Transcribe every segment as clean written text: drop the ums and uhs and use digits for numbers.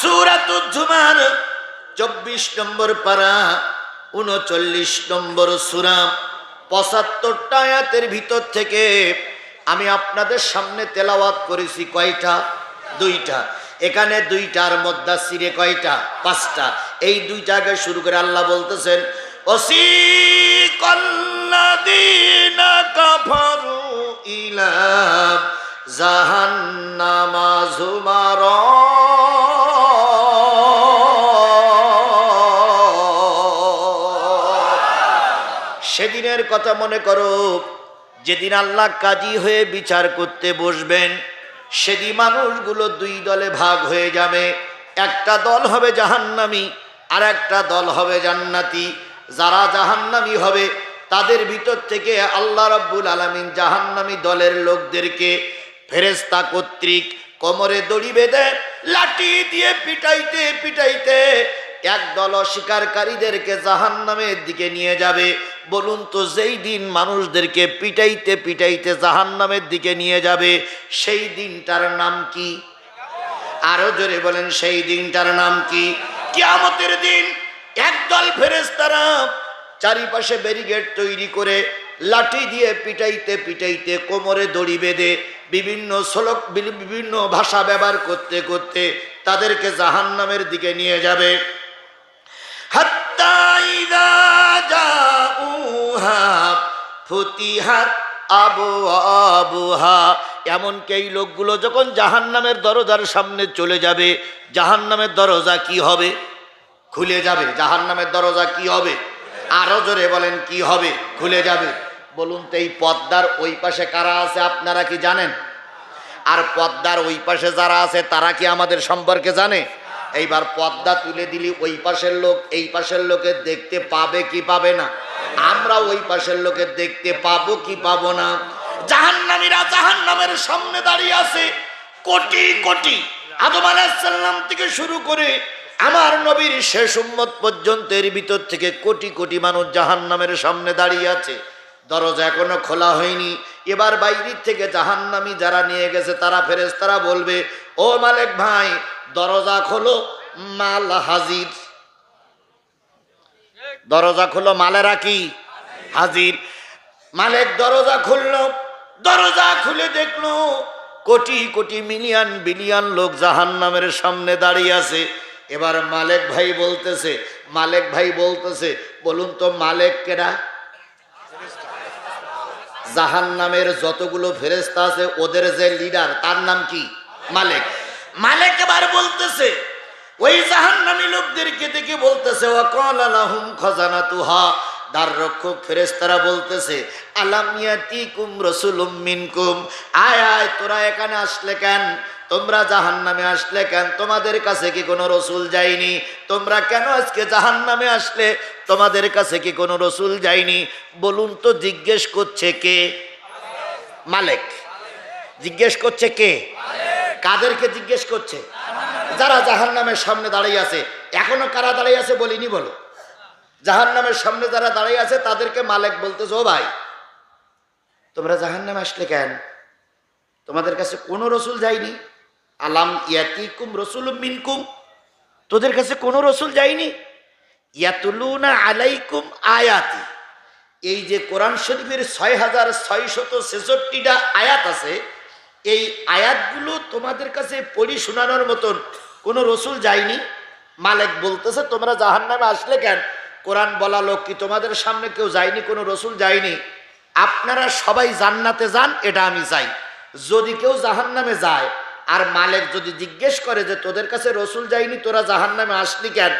সূরাতুজ জুমার 24 নম্বর পারা 39 নম্বর সূরা 75টা আয়াতের ভিতর থেকে আমি আপনাদের সামনে তেলাওয়াত করেছি কয়টা? দুইটা। এখানে দুইটার মুদ্দাসসিরে কয়টা? পাঁচটা। এই দুইটাকে শুরু করে আল্লাহ বলতেছেন ওয়াসিকাল্লাযীনা কাফারু ইলা জাহান্নামা যুমারা। সেদিনের কথা মনে করো, যেদিন আল্লাহ কাজী হয়ে বিচার করতে বসবেন, সেদিন মানুষগুলো দুই দলে ভাগ হয়ে যাবে। একটা দল হবে জাহান্নামী, আর একটা দল হবে জান্নাতি। যারা জাহান্নামী হবে তাদের ভিতর থেকে আল্লাহ রাব্বুল আলামিন জাহান্নামী দলের লোকদেরকে ফেরেশতা কর্তৃক কোমরে দড়ি বেঁধে লাঠি দিয়ে পিটাইতে পিটাইতে একদল অস্বীকারীদেরকে জাহান্নামের দিকে নিয়ে যাবে। বলুন তো, যেই দিন মানুষদেরকে পিটাইতে পিটাইতে জাহান্নামের দিকে নিয়ে যাবে, সেই দিনটার নাম কি? আরো জোরে বলেন, সেই দিনটার নাম কি? কিয়ামতের দিন একদল ফেরেশতারা চারিপাশে ব্যারিকেড তৈরি করে লাঠি দিয়ে পিটাইতে পিটাইতে কোমরে দড়ি বেঁধে বিভিন্ন ভাষা ব্যবহার করতে করতে তাদেরকে জাহান্নামের দিকে নিয়ে যাবে। হাত্তা ইযা জাউহা ফুতিহাত আবওয়াবুহা। এমনকি এই লোকগুলো যখন জাহান্নামের দরজার সামনে চলে যাবে, জাহান্নামের দরজা কি হবে? খুলে যাবে। জাহান্নামের দরজা কি হবে? আরো জোরে বলেন, কি হবে? খুলে যাবে। বলুন তো, এই পদ্মার ওই পাশে কারা আছে আপনারা কি জানেন? আর পদ্মার ওই পাশে যারা আছে তারা কি আমাদের সম্পর্কে জানে? এইবার পদ্মা তুলে দিলি ওই পাশের লোক এই পাশের লোকের দেখতে পাবে কি পাবে না? আমরা ওই পাশের লোকের দেখতে পাবো কি পাবো না? জাহান্নামীরা জাহান্নামের সামনে দাঁড়িয়ে আছে কোটি কোটি। আদম আলাইহিস সালাম থেকে শুরু করে আমার নবীর শেষ উম্মত পর্যন্ত এর ভিতর থেকে কোটি কোটি মানুষ জাহান্নামের সামনে দাঁড়িয়ে আছে। দরজা এখনো খোলা হয়নি। এবার বাইরের থেকে জাহান্নামী যারা নিয়ে গেছে তারা ফেরেশতারা বলবে, ও মালিক ভাই দরজা খোলো, মাল হাজির। দরজা খোলো, মালেরা কি হাজির। মালিক দরজা খুললো, দরজা খুলে দেখলো কোটি কোটি মিলিয়ন বিলিয়ন লোক জাহান্নামের সামনে দাঁড়িয়ে আছে। এবার মালিক ভাই বলতেছে বলুন তো মালিক কেডা? জাহান্নামের যতগুলো ফেরেশতা আছে ওদের যে লিডার তার নাম কি? মালিক। মালিক এবার বলতেছে ওই জাহান্নামী লোকদেরকে দেখে বলতেছে ওয়াকালা লাহুম খাজানাতুহা। দ্বার রক্ষক ফেরেশতারা বলতেছে আলাম ইয়াতিকুম রাসূলুম মিনকুম। আয় আয় তোরা এখানে আসলে কেন? তোমরা জাহান্নামে আসলে কেন? তোমাদের কাছে কি কোনো রসুল যায়নি? তোমরা কেন আজকে জাহান্নামে আসলে? তোমাদের কাছে কি কোনো রসুল যায়নি? বলুন তো, জিজ্ঞেস করছে কে? মালিক। জিজ্ঞেস করছে কে? কাদেরকে জিজ্ঞেস করছে? যারা জাহান্নামের সামনে দাঁড়িয়ে আছে। এখনো কারা দাঁড়িয়ে আছে বলিনি, বলো। জাহান্নামের সামনে যারা দাঁড়িয়ে আছে তাদেরকে মালিক বলতেছে ও ভাই তোমরা জাহান্নামে আসলে কেন? তোমাদের কাছে কোনো রসুল যায়নি। আলাম ইয়াতিকুম রাসূলুম মিনকুম, তোদের কাছে কোনো রসুল যায়নি। ইয়াতুলুনা আলাইকুম আয়াতি, এই যে কোরআন শরীফের 6666টা আয়াত আছে, এই আয়াতগুলো তোমাদের কাছে পড়ি শোনানোর মতন কোনো রসুল যায়নি। মালিক বলতেছে তোমরা জাহান্নামে আসলে কেন? কোরআন বলা লোক কি তোমাদের সামনে কেউ যায়নি? কোনো রসুল যায়নি। আপনারা সবাই জান্নাতে যান, এটা আমি চাই। যদি কেউ জাহান্নামে যায় আর মালিক যদি জিজ্ঞেস করে যে তোদের কাছে রসুল যায়নি, তোরা জাহান্নামে আসলি কেন,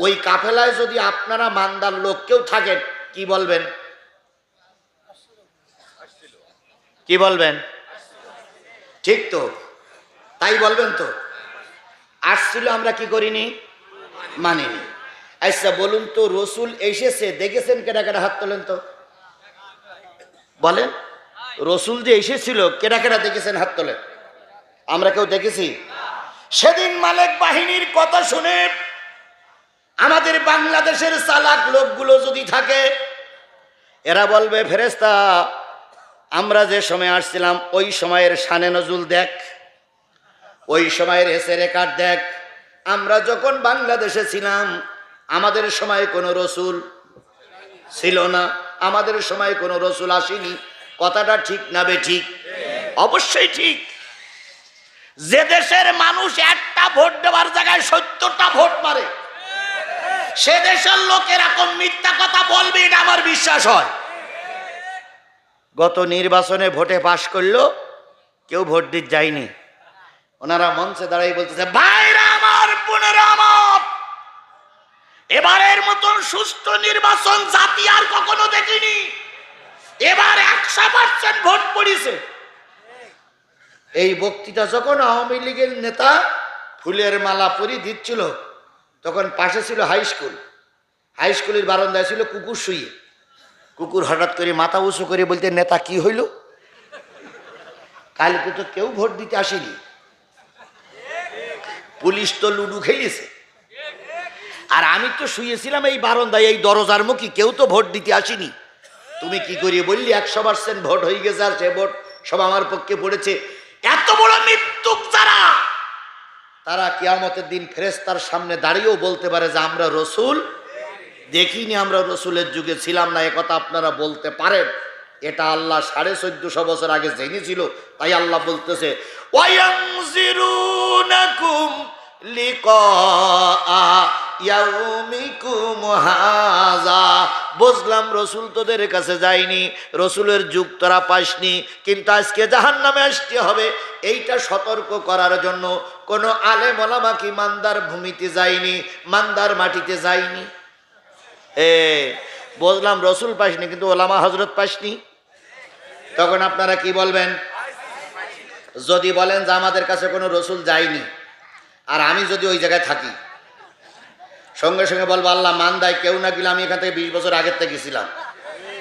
ওই কাফেলায় যদি আপনারা মানদার লোক কেউ থাকেন, কি বলবেন? কি বলবেন? ঠিক তো, তাই বলবেন তো। আসছিল, আমরা কি করিনি? মানিনি। আচ্ছা বলুন তো, রসুল এসেছে দেখেছেন কেডা কেডা? হাত তোলেন তো, বলেন। রসুল যে এসেছিল কেডা কেডা দেখেছেন? হাত তোলেন। আমরা কেউ দেখেছি? সেদিন মালিক বাহিনীর কথা শুনে আমাদের বাংলাদেশের চালাক লোকগুলো যদি থাকে, এরা বলবে ফেরেশতা আমরা যে সময় আসছিলাম ওই সময়ের শানে নজুল দেখ, ওই সময়ের এসে রেকর্ড দেখ, আমরা যখন বাংলাদেশে ছিলাম আমাদের সময় কোনো রসুল ছিল না, আমাদের সময় কোনো রসুল আসেনি। কথাটা ঠিক না বেঠিক? অবশ্যই ঠিক। যে দেশের মানুষ একটা ভোট দেওয়ার জায়গায় 70টা ভোট মারে, সে দেশের লোক এরকম মিথ্যা কথা বলবে, এটা আমার বিশ্বাস হয়। গত নির্বাচনে ভোটে পাশ করলো, কেউ ভোট দিতে যায়নি। ওনারা মঞ্চে দাঁড়াই বলতেছে, ভাইরা আমার, বোনেরা আমার, এবারের মতন সুষ্ঠু নির্বাচন জাতি আর কখনো দেখিনি। এবার 100% ভোট পড়েছে। এই বক্তৃতা যখন আওয়ামী লীগের নেতা ফুলের মালা পরি দিচ্ছিল, তখন পাশে ছিল হাই স্কুল। হাই স্কুলের বারান্দায় ছিল কুকুর শুয়ে। কুকুর হঠাৎ করে মাথা উঁচু করে বলতে, নেতা কি হইল? কালকে তো কেউ ভোট দিতে আসেনি, পুলিশ তো লুডু খেলেছে, আর আমি তো শুয়েছিলাম এই বারান্দায়, এই দরজার মুখী, কেউ তো ভোট দিতে আসেনি। তুমি কি করিয়ে বললি 100% ভোট হয়ে গেছে, আর সে ভোট সব আমার পক্ষে পড়েছে। এত বড় মৃত্যুক যারা, তারা কিয়ামতের দিন ফেরেশতার সামনে দাঁড়িয়েও বলতে পারে যে আমরা রসুল দেখিনি, আমরা রসুলের যুগে ছিলাম না। একথা আপনারা বলতে পারেন। এটা আল্লাহ 1450 বছর আগে জেনেছিল। তাই আল্লাহ বলতেছে, ওয়ায়ানজিরুনাকুম লিকা ইয়াউমিকুম হাযা। বুঝলাম রসুল তোদের কাছে যায়নি, রসুলের যুগ তোরা পাসনি, কিন্তু আজকে জাহান্নামে আসতে হবে, এইটা সতর্ক করার জন্য কোনো আলেম ওলামা কি মান্দার ভূমিতে যায়নি, মান্দার মাটিতে যায়নি। বুঝলাম রসুল পাসনি, কিন্তু ওলামা হজরত পাসনি। তখন আপনারা কি বলবেন? যদি বলেন যে আমাদের কাছে কোনো রসুল যায়নি, আর আমি যদি ওই জায়গায় থাকি, সঙ্গে সঙ্গে বলবো আল্লাহ মান্দায় কেউ না গেলে আমি এখান থেকে 20 বছর আগের থেকে গেছিলাম,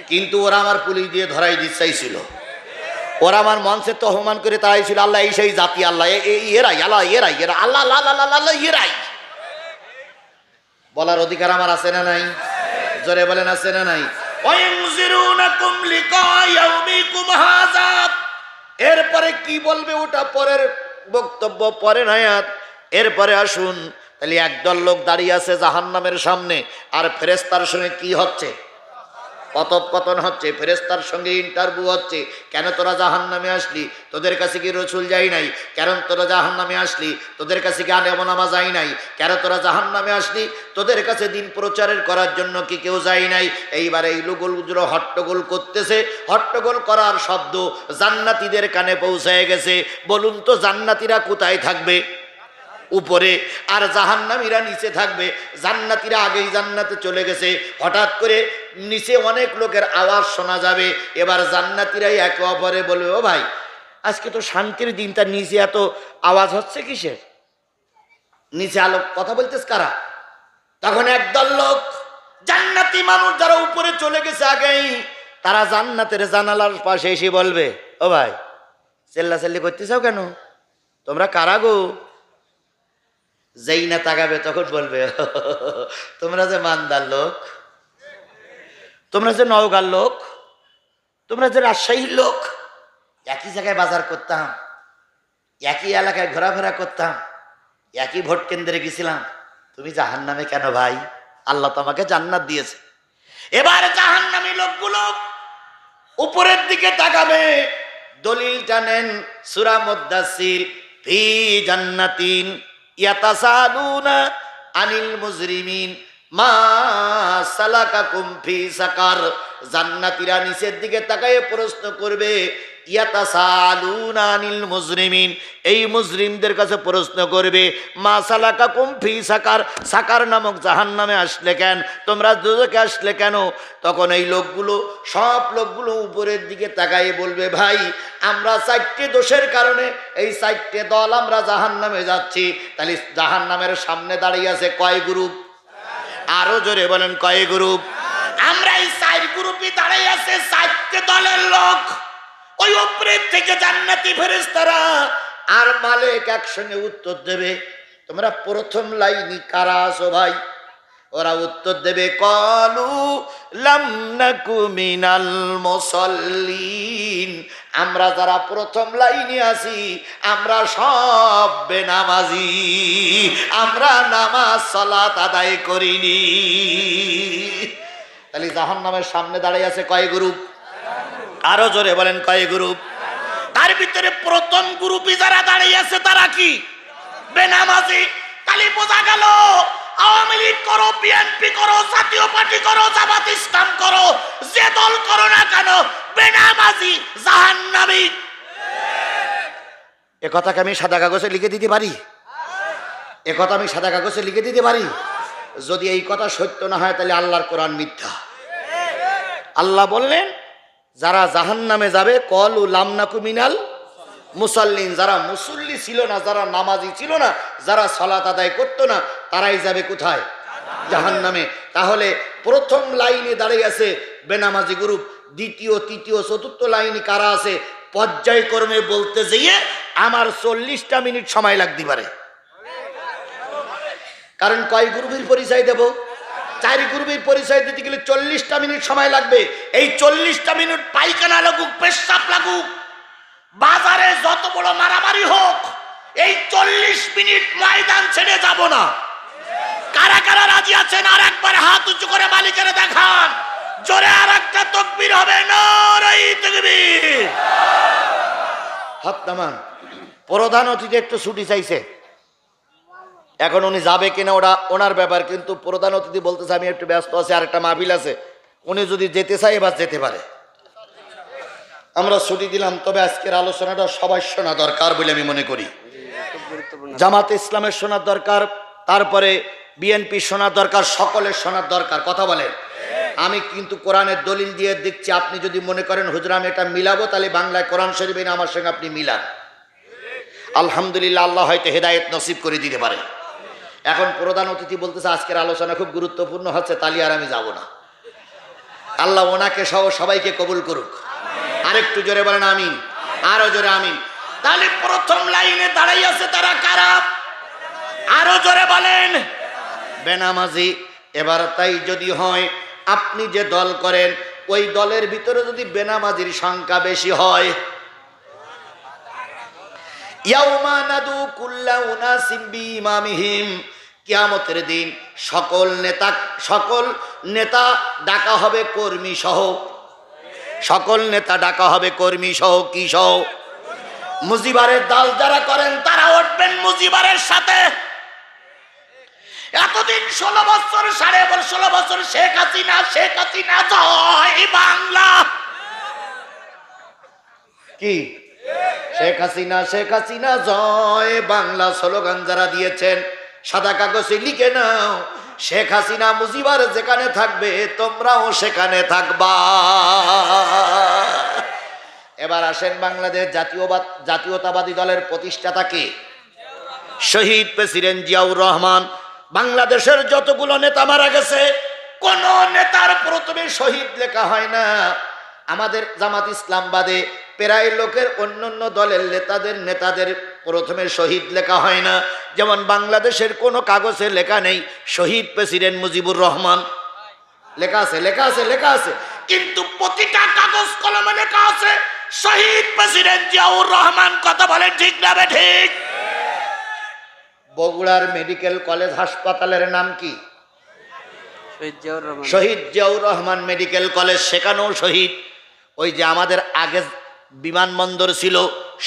কিন্তু ওরা আমার পুলিশ দিয়ে ধরাই দিতে চাইছিল, ওরা আমার মঞ্চে তহমান করে তাড়াইছিল। আল্লাহ এই সেই জাতি, আল্লাহ এরাই, আল্লাহ এরাই, এরা আল্লাহ আল্লাহ আল্লাহ আল্লাহ এরাই। বলার অধিকার আমার আছে না নাই? জোরে বলেন, আছে না নাই? এরপরে কি বলবে ওটা পরের বক্তব্য, পরের আয়াত। এরপরে আসুন, তাহলে একদল লোক দাঁড়িয়ে আছে জাহান্নামের সামনে, আর ফেরেশতার সঙ্গে কি হচ্ছে? কথোপকথন হচ্ছে, ফেরেশতার সঙ্গে ইন্টারভিউ হচ্ছে। কেন তোরা জাহান্নামে আসলি? তোদের কাছে কি রসুল যাই নাই? কেন তোরা জাহান্নামে আসলি? তোদের কাছে কি আলেম ওলামা যাই নাই? কেন তোরা জাহান্নামে আসলি? তোদের কাছে দিন প্রচারের করার জন্য কি কেউ যাই নাই? এইবার এই লোকগুলো হট্টগোল করতেছে। হট্টগোল করার শব্দ জান্নাতীদের কানে পৌঁছায় গেছে। বলুন তো জান্নাতীরা কোথায় থাকবে? উপরে, আর জাহান্নামীরা নিচে থাকবে। জান্নাতীরা আগেই জান্নাতে চলে গেছে। হঠাৎ করে নিচে অনেক লোকের আওয়াজ শোনা যাবে। এবার জান্নাতীরাই একে অপরে বলবে, ও ভাই আজকে তো শান্তির দিন, তার নিচে এত আওয়াজ হচ্ছে কিসের? নিচে আলোক কথা বলতেছ কারা? তখন একদল লোক জান্নাতি মানুষ যারা উপরে চলে গেছে আগেই, তারা জান্নাতের জানালার পাশে এসে বলবে, ও ভাই চেল্লাচেল্লি করতে চাও কেন? তোমরা কারা গো? যেই না তাকাবে তখন বলবে, তোমরা যে মান্দার লোক, তোমরা যে নওগাঁর লোক, তোমরা যে রাজশাহীর লোক, একই জায়গায় বাজার করতাম, একই এলাকায় ঘোরাফেরা করতাম, একই ভোট কেন্দ্রে গেছিলাম, তুমি জাহান্নামে কেন ভাই? আল্লাহ তো আমাকে জান্নাত দিয়েছে। এবার জাহান্নামী লোকগুলো উপরের দিকে তাকাবে। দলিলটা নেন সূরা মুদ্দাসসির, ফি জান্নাতিন ইয়াতাসালুনা আনিল মুজরিমিন মা সালাকাকুম ফি সাকার। জান্নাতীরা নিচের দিকে তাকায়ে প্রশ্ন করবে, ইয়াতাসালুনা আনিল মুজরিমিন, এই মুজরিমদের কাছে প্রশ্ন করবে, মা সালাকাকুম ফি সাকার, সাকার নামক জাহান্নামে আসলে কেন? তোমরা দোজখে আসলে কেন? তখন এই লোকগুলো, সব লোকগুলো উপরের দিকে তাকায়ে বলবে, ভাই আমরা 4টে দোষের কারণে এই 4টে দল আমরা জাহান্নামে যাচ্ছি। তাহলে জাহান্নামের সামনে দাঁড়িয়ে আছে কয় গ্রুপ? আরো জোরে বলেন, কয় গ্রুপ? আমরা এই 4 গ্রুপে দাঁড়িয়ে আছে 4টে দলের লোক। ওই উপরের থেকে জান্নাতি ফেরেশতারা আর মালিক একসঙ্গে উত্তর দেবে, তোমরা প্রথম লাইনে কারা আছো ভাই? ওরা উত্তর দেবে কলু লাম নাকু মিনাল মুসাল্লিন, আমরা যারা প্রথম লাইনে আছি আমরা সব বেনামাজি, আমরা নামাজ সালাত আদায় করিনি। তাহলে জাহান্নামের সামনে দাঁড়িয়ে আছে কয় গ্রুপ? আরো জোরে বলেন কয় গ্রুপ? তার ভিতরে প্রথম গ্রুপই যারা দাঁড়িয়ে আছে তারা কি? বেনামাজি। তাহলে বোঝা গেল আওয়ামী লীগ করো, বিএনপি করো, জাতীয় পার্টি করো, জামাত ইসলাম করো, যে দল করো না কেন বেনামাজি জাহান্নামী। এ কথাকে আমি সাদা কাগজে লিখে দিতে পারি? এ কথা আমি সাদা কাগজে লিখে দিতে পারি? যদি এই কথা সত্য না হয় তাহলে আল্লাহর কোরআন মিথ্যা। আল্লাহ বললেন যারা জাহান্নামে যাবে কলু লাম নাকু মিনাল মুসাল্লিন, যারা মুসল্লি ছিল না, যারা নামাজি ছিল না, যারা সালাত আদায় করতো না, তারাই যাবে কোথায়? জাহান্নামে। তাহলে প্রথম লাইনে দাঁড়িয়ে আছে বেনামাজি গ্রুপ, দ্বিতীয় তৃতীয় চতুর্থ লাইনে কারা আছে? পর্যায়ক্রমে বলতে যেয়ে আমার 40টা মিনিট সময় লাগতে পারে। কারণ কয় গ্রুপের পরিচয় দেব? 4 গ্রুপের পরিচয় দিতে গেলে 40টা মিনিট সময় লাগবে। এই 40টা মিনিট পায়খানা লাগুক, পেশাব লাগুক, বাজারে যত বড় মারামারি হোক, এই 40 মিনিট ময়দান ছেড়ে যাব না। কারা কারা রাজি আছেন আর একবার হাত উঁচু করে মালিকের দেখান, জোরে আর একটা তাকবীর হবে, নারায়ে তাকবীর। হাত নামান। প্রধান অতিথি একটু ছুটি চাইছে, এখন উনি যাবে কিনা ওটা ওনার ব্যাপার, কিন্তু প্রধান অতিথি বলতেছে আমি একটু ব্যস্ত আছি, আর একটা মাহফিল আছে, উনি যদি যেতে চায় এবার যেতে পারে। আমরা ছুটি দিলাম, তবে আজকের আলোচনাটা সবাই শোনা দরকার বলে আমি মনে করি। জামাতে ইসলামের শোনার দরকার, তারপরে বিএনপি শোনার দরকার, সকলের শোনার দরকার। কথা বলেন। আমি কিন্তু কোরআনের দলিল দিয়ে দেখছি, আপনি যদি মনে করেন হুজুর আমি এটা মিলাবো, তাহলে বাংলায় কোরআন শরীফ এনে আমার সঙ্গে আপনি মিলান। আলহামদুলিল্লাহ, আল্লাহ হয়তো হেদায়েত নসিব করে দিতে পারে। এখন প্রধান অতিথি বলতেছে আজকের আলোচনা খুব গুরুত্বপূর্ণ হচ্ছে, তাহলে আর আমি যাব না। আল্লাহ ওনাকে সহ সবাইকে কবুল করুক। আরেকটু জোরে বলেন আমিন, আরো জোরে আমিন। তাহলে প্রথম লাইনে দাঁড়াই আছে তারা কারা? আরো জোরে বলেন, বেনামাজি। এবার তাই যদি হয়, আপনি যে দল করেন ওই দলের ভিতরে যদি বেনামাজির সংখ্যা বেশি হয়, ইয়াউমা নাদু কুল্লা উনাসিম বিইমামিহিম, কিয়ামতের দিন সকল নেতা ডাকা হবে কর্মী সহ। সকল নেতা ডাকা হবে কর্মী সহ। কি সহ? মুজিবারের দল যারা করেন তারা উঠবেন মুজিবারের সাথে। এতদিন 16 বছর 16.5 বছর শেখ হাসিনা জয় বাংলা, কি শেখ হাসিনা জয় বাংলা স্লোগান যারা দিয়েছেন, সাদা কাগজে লিখে নাও, শেখ হাসিনা মুজিবার যেখানে থাকবে তোমরাও সেখানে থাকবা। এবার আসেন, বাংলাদেশ জাতীয়তাবাদী দলের প্রতিষ্ঠাতা কে? শহীদ প্রেসিডেন্ট জিয়াউর রহমান। বাংলাদেশের যতগুলো নেতা মারা গেছে, কোন নেতার প্রথমে শহীদ লেখা হয় না। আমাদের জামাত ইসলাম বাদে প্রায় লোকের অন্যান্য দলের নেতাদের প্রথমে শহীদ লেখা হয় না। যেমন বাংলাদেশের কোনো কাগজে লেখা নেই শহীদ প্রেসিডেন্ট মুজিবুর রহমান। লেখা আছে, কিন্তু প্রতিটা কাগজ কলমে লেখা আছে শহীদ প্রেসিডেন্ট জিয়াউর রহমান। কথা বলেন ঠিক না ঠিক? বগুড়ার মেডিকেল কলেজ হাসপাতালের নাম কি? শহীদ জিয়াউর রহমান মেডিকেল কলেজ। সেখানেও শহীদ। ওই যে আমাদের আগে বিমানবন্দর ছিল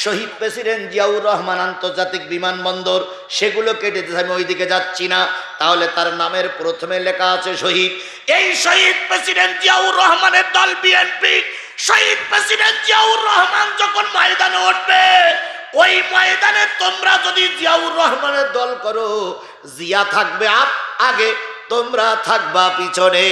শহীদ প্রেসিডেন্ট জিয়াউর রহমান আন্তর্জাতিক বিমানবন্দর, সেগুলো কেটে দিয়েছে, আমি ওইদিকে যাচ্ছি না। তাহলে তার নামের প্রথমে লেখা আছে শহীদ। এই শহীদ প্রেসিডেন্ট জিয়াউর রহমানের দল বিএনপি। শহীদ প্রেসিডেন্ট জিয়াউর রহমান যখন ময়দানে উঠবে, ওই ময়দানে তোমরা যদি জিয়াউর রহমানের দল করো, জিয়া থাকবে আগে, তোমরা থাকবা পিছনে।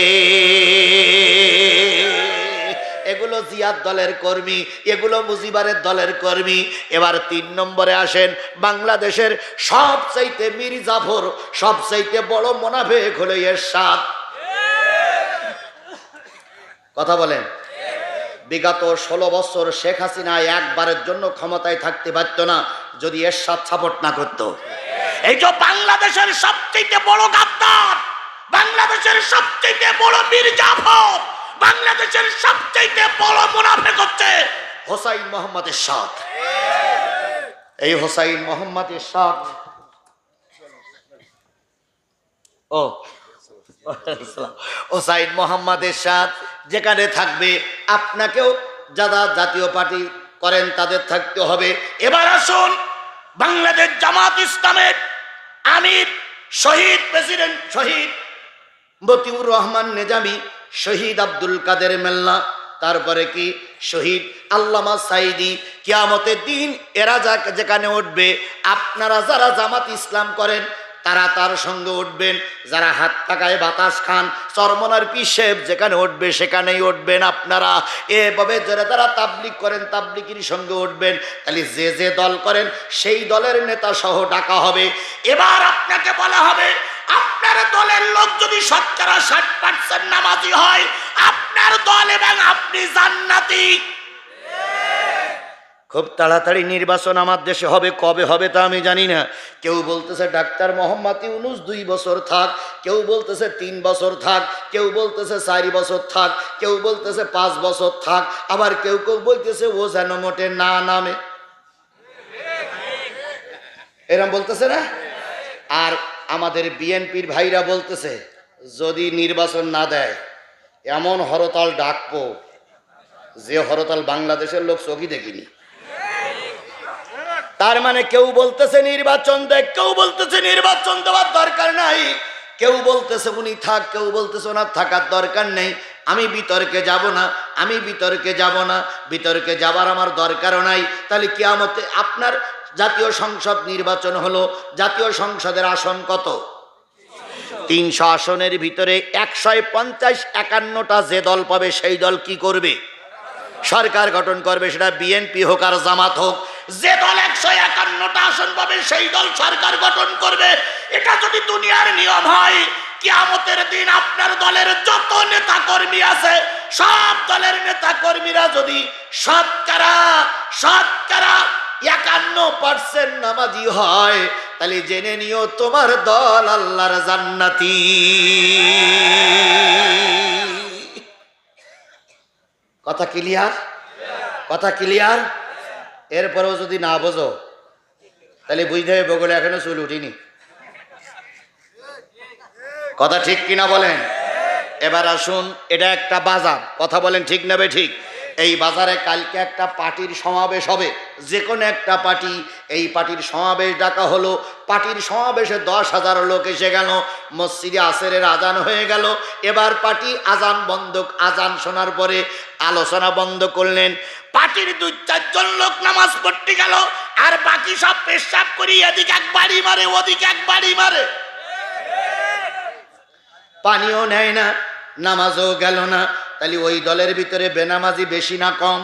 এগুলো জিয়ার দলের কর্মী, এগুলো মুজিবারের দলের কর্মী। এবার 3 নম্বরে আসেন, বাংলাদেশের সবচাইতে মীর জাফর, সবচাইতে বড় মুনাফিক হলো এরশাদ। কথা বলেন। বিগত 16 বছর শেখ হাসিনা একবারের জন্য ক্ষমতায় থাকতে পারত না যদি এরশাদ সাপোর্ট না করত। এই যে বাংলাদেশের সবচেয়ে বড় গাদ্দার বাংলাদেশের সবচেয়ে বড় মীর জাফর, বাংলাদেশের সবচেয়ে বড় মুনাফিক হচ্ছে হোসাইন মোহাম্মদ এরশাদ। এই হোসাইন মোহাম্মদ এরশাদ হোসাইন মোহাম্মদ এরশাদ যেখানে থাকবে আপনাকেও যারা জাতীয় পার্টি করেন তাদের থাকতে হবে। এবার আসুন, বাংলাদেশ জামাত ইসলামের আমির শহীদ প্রেসিডেন্ট শহীদ মতিউর রহমান নিজামী, শহীদ আব্দুল কাদের মোল্লা, তারপরে কি শহীদ আল্লামা সাইদি, কিয়ামতের দিন এরা যেখানে উঠবে আপনারা যারা জামাত ইসলাম করেন তারা তার সঙ্গে উঠবেন, যারা হাত পাকায় বাতাস খান চরমনার পিসেব যেখানে উঠবে সেখানেই উঠবেন আপনারা। এভাবে যারা তারা তাবলিগ করেন তাবলিগের সঙ্গে উঠবেন। তাহলে যে যে দল করেন সেই দলের নেতা সহ ডাকা হবে। এবার আপনাকে বলা হবে আপনার দলের লোক যদি 60% নামাজি হয় আপনার দল এবং আপনি জান্নাতি। খুব তাড়াতাড়ি নির্বাচন আমার দেশে হবে, কবে হবে তা আমি জানি না। কেউ বলতেছে ডাক্তার মোহাম্মদ ইউনূস 2 বছর থাক, কেউ বলতেছে 3 বছর থাক, কেউ বলতেছে 4 বছর থাক, কেউ বলতেছে 5 বছর থাক, আবার কেউ কেউ বলতেছে ও যেন মোটে না নামে, এরকম বলতেছে না। আর আমাদের বিএনপির ভাইরা বলতেছে যদি নির্বাচন না দেয় এমন হরতাল ডাকবো যে হরতাল বাংলাদেশের লোক চোখই দেখিনি। তার মানে কেউ বলতেছে নির্বাচন দেয়, কেউ বলতেছে নির্বাচন দেওয়ার দরকার নাই, কেউ বলতেছে উনি থাক, কেউ বলতেছে ওনার থাকার দরকার নেই। আমি বিতর্কে যাব না, আমি বিতর্কে যাব না, বিতর্কে যাবার আমার দরকারও নাই। তাহলে কিয়ামতে আপনার জাতীয় সংসদ নির্বাচন হলো, জাতীয় সংসদের আসন কত? 300 আসনের ভিতরে 150-51টা যে দল পাবে সেই দল কি করবে? সরকার গঠন করবে, সেটা বিএনপি হোক আর জামাত হোক। যে দল 151টা আসন পাবে সেই দল সরকার গঠন করবে। এটা যদি দুনিয়ার নিয়ম হয়, কিয়ামতের দিন আপনার দলের যত নেতা কর্মী আছে সব দলের নেতা কর্মীরা যদি শতকরা 51% নামাজি হয় তাহলে জেনে নিও তোমার দল আল্লাহর জান্নাতি। কথা ক্লিয়ার? কথা ক্লিয়ার? এরপরেও যদি না বোঝো তাহলে বুঝতে হবে বগলে এখনো চুল উঠিনি। কথা ঠিক কিনা বলেন? এবার আসুন, এটা একটা বাজার, কথা বলেন ঠিক না বে ঠিক? এই বাজারে কালকে একটা পার্টির সমাবেশ হবে, যে কোনো একটা পার্টি, এই পার্টির সমাবেশ ডাকা হলো। পার্টির সমাবেশে 10,000 লোক এসে গেল, মসজিদে আসরের আজান হয়ে গেল। এবার পার্টি আজান বন্ধ, আজান শোনার পরে আলোচনা বন্ধ করলেন। পার্টির 2-4 জন লোক নামাজ পড়তে গেল, আর বাকি সব পেশাব করি এদিকে এক বাড়ি মারে ওদিকে এক বাড়ি মারে, পানিও নেয় না, নামাজও গেল না। তাহলে ওই দলের ভিতরে বেনামাজি বেশি না কম?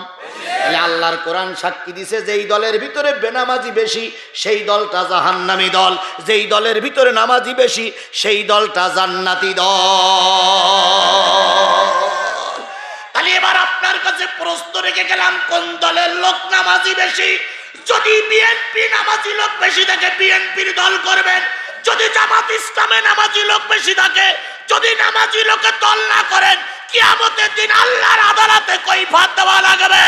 তাহলে আল্লাহর কোরআন সাক্ষী দিছে যেই দলের ভিতরে বেনামাজি বেশি সেই দলটা জাহান্নামী দল, যেই দলের ভিতরে নামাজি বেশি সেই দলটা জান্নাতি দল। তাহলে এবার আপনার কাছে প্রশ্ন রেখে গেলাম, কোন দলের লোক নামাজি বেশি? যদি বিএনপি নামাজি লোক বেশি থাকে বিএনপির দল করবেন, যদি জামাত ইসলামে নামাজি লোক বেশি থাকে, যদি নামাজি লোকে দল না করেন কিয়ামতের দিন আল্লাহর আদালতে কৈফিয়ত দেওয়া লাগবে।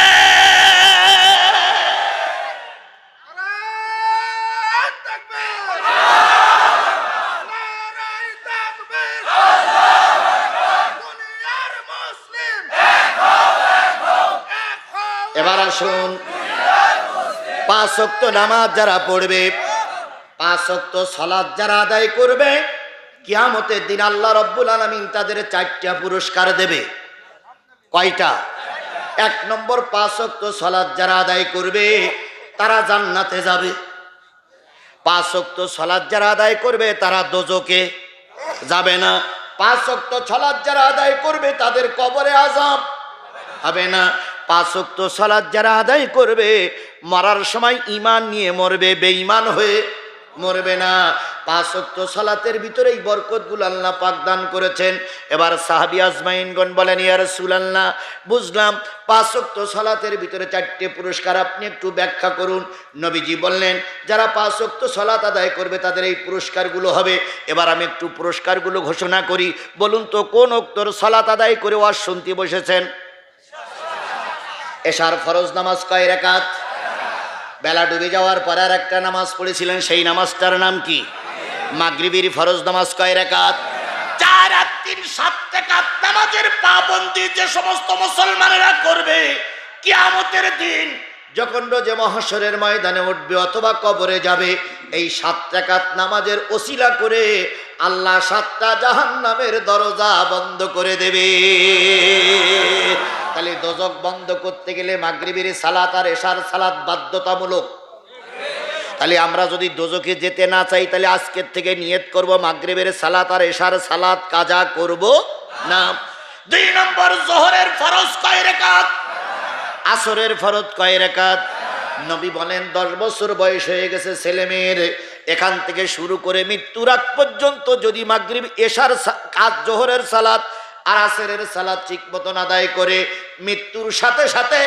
এবার আসুন, 5 ওয়াক্ত নামাজ যারা পড়বে, 5 ওয়াক্ত সালাত যারা আদায় করবে, কিয়ামতের দিন আল্লাহ রাব্বুল আলামিন তাদের 4টা পুরস্কার দেবে। কয়টা? 1 নম্বর, 5 ওয়াক্ত সালাত যারা আদায় করবে তারা জান্নাতে যাবে। 5 ওয়াক্ত সালাত যারা আদায় করবে তারা দোজখে যাবে না। 5 ওয়াক্ত সালাত যারা আদায় করবে তাদের কবরে আযাব হবে না। 5 ওয়াক্ত সালাত যারা আদায় করবে মরার সময় ঈমান নিয়ে মরবে, বেঈমান হয়ে মরবে না। 5 ওয়াক্ত সালাতের ভিতরে এই বরকতগুলো আল্লাহ পাক দান করেছেন। এবার সাহাবী আজমাইনগণ বলেন, ইয়া রাসূলুল্লাহ, বুঝলাম 5 ওয়াক্ত সালাতের ভিতরে 4টে পুরস্কার, আপনি একটু ব্যাখ্যা করুন। নবীজি বললেন, যারা 5 ওয়াক্ত সালাত আদায় করবে তাদের এই পুরস্কারগুলো হবে। এবার আমি একটু পুরস্কারগুলো ঘোষণা করি। বলুন তো কোন ওয়াক্তর সালাত আদায় করে ওয়াজ শুনতে বসেছেন? এশার ফরজ নামাজ কয় রাকাত? বেলা ডুবে যাওয়ার পর আর একটা নামাজ পড়েছিলেন, সেই নামাজটার নাম কি? মাগরিবের ফরজ নামাজ কয় রাকাত? 4 আর 3 7 রাকাত নামাজের পাবন্দি যে সমস্ত মুসলমানেরা করবে, কিয়ামতের দিন যখন রোজে মহশরের ময়দানে উঠবে অথবা কবরে যাবে, এই 7 রাকাত নামাজের ওসিলা করে আল্লাহ 7টা জাহান্নামের দরজা বন্ধ করে দেবে। তাহলে দোজক বন্ধ করতে গেলে মাগরিবের সালাত আর এশার সালাত বাধ্যতামূলক। তাহলে আমরা যদি দোজকে যেতে না চাই, তাহলে আজকের থেকে নিয়ত করব মাগরিবের সালাত আর এশার সালাত কাজা করব না। 2 নম্বর, যোহরের ফরজ কয় রাকাত? আসরের ফরজ কয় রাকাত? নবী বলেন 10 বছর বয়স হয়ে গেছে ছেলে মেয়ের, এখান থেকে শুরু করে মৃত্যুর আগ পর্যন্ত যদি মাগরিব এশার কাজ যোহরের সালাত আর আসরের সালাত ঠিক মতন আদায় করে, মৃত্যুর সাথে সাথে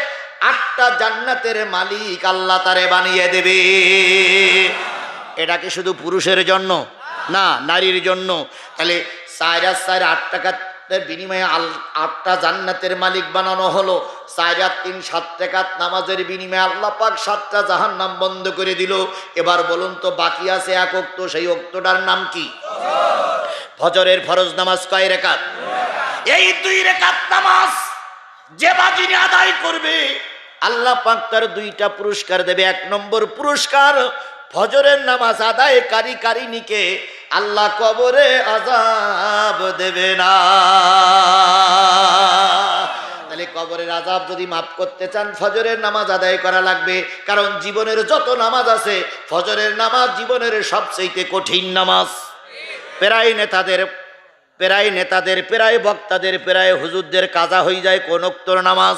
8টা জান্নাতের মালিক আল্লাহ তারে বানিয়ে দেবে। এটা কি শুধু পুরুষের জন্য না, নারীর জন্য? তাহলে 4 আর 4 8 টাকার বিনিময়ে 8টা জান্নাতের মালিক বানানো হলো। 4 আর 3 7 রাকাত নামাজের বিনিময়ে আল্লাহ পাক 7টা জাহান্নাম বন্ধ করে দিল। এবার বলুন তো বাকি আছে 1 ওয়াক্ত, সেই ওয়াক্তটার নাম কি? ফজরের ফরজ নামাজ কয় রাকাত? এই 2 রাকাত নামাজ যে বাজিনে আদায় করবে আল্লাহ পাক তার 2টা পুরস্কার দেবে। 1 নম্বর পুরস্কার, ফজরের নামাজ আদায়কারীকে আল্লাহ কবরে আযাব দেবে না। তাহলে কবরের আযাব যদি মাফ করতে চান ফজরের নামাজ আদায় করা লাগবে। কারণ জীবনের যত নামাজ আছে, ফজরের নামাজ জীবনের সবচেয়ে কঠিন নামাজ। প্রায় নেতাদের প্রায় বক্তাদের প্রায় হুজুরদের কাজা হয়ে যায় কোন ওয়াক্তর নামাজ?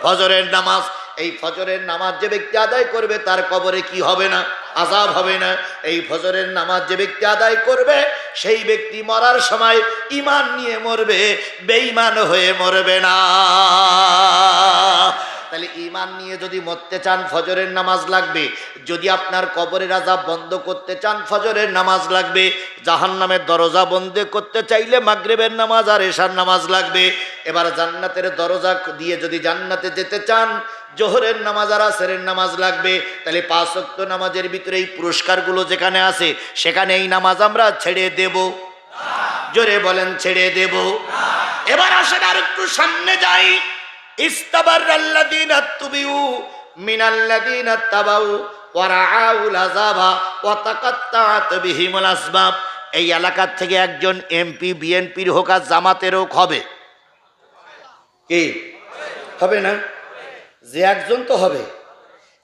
ফজরের নামাজ। এই ফজরের নামাজ যে ব্যক্তি আদায় করবে তার কবরে কি হবে না? আযাব হবে না। এই ফজরের নামাজ যে ব্যক্তি আদায় করবে সেই ব্যক্তি মরার সময় ঈমান নিয়ে মরবে, বেঈমান হয়ে মরবে না। তাহলে ঈমান নিয়ে যদি মরতে চান ফজরের নামাজ লাগবে। যদি আপনার কবরের আযাব বন্ধ করতে চান ফজরের নামাজ লাগবে। জাহান্নামের দরজা বন্ধ করতে চাইলে মাগরিবের নামাজ আর এশার নামাজ লাগবে। এবার জান্নাতের দরজা দিয়ে যদি জান্নাতে যেতে চান জোহরের নামাজ আর আসরের নামাজ লাগবে। তাহলে 5 ওয়াক্ত নামাজের ভিতরে এই পুরস্কারগুলো যেখানে আছে সেখানে এই নামাজ আমরা ছেড়ে দেব? জোরে বলেন, ছেড়ে দেব? এবার আসেন আর একটু সামনে যাই। ইস্তাবারাল্লাযীনা তুবিউ মিনাল্লাযীনা তাবাউ ওয়া রাআউল আযাবা ওয়া তাকাত্তাআত বিহিমুল আসবাব। এই এলাকার থেকে একজন এমপি বিএনপির হোক আর জামাতের হোক হবে কি? হবে না? যে একজন তো হবে।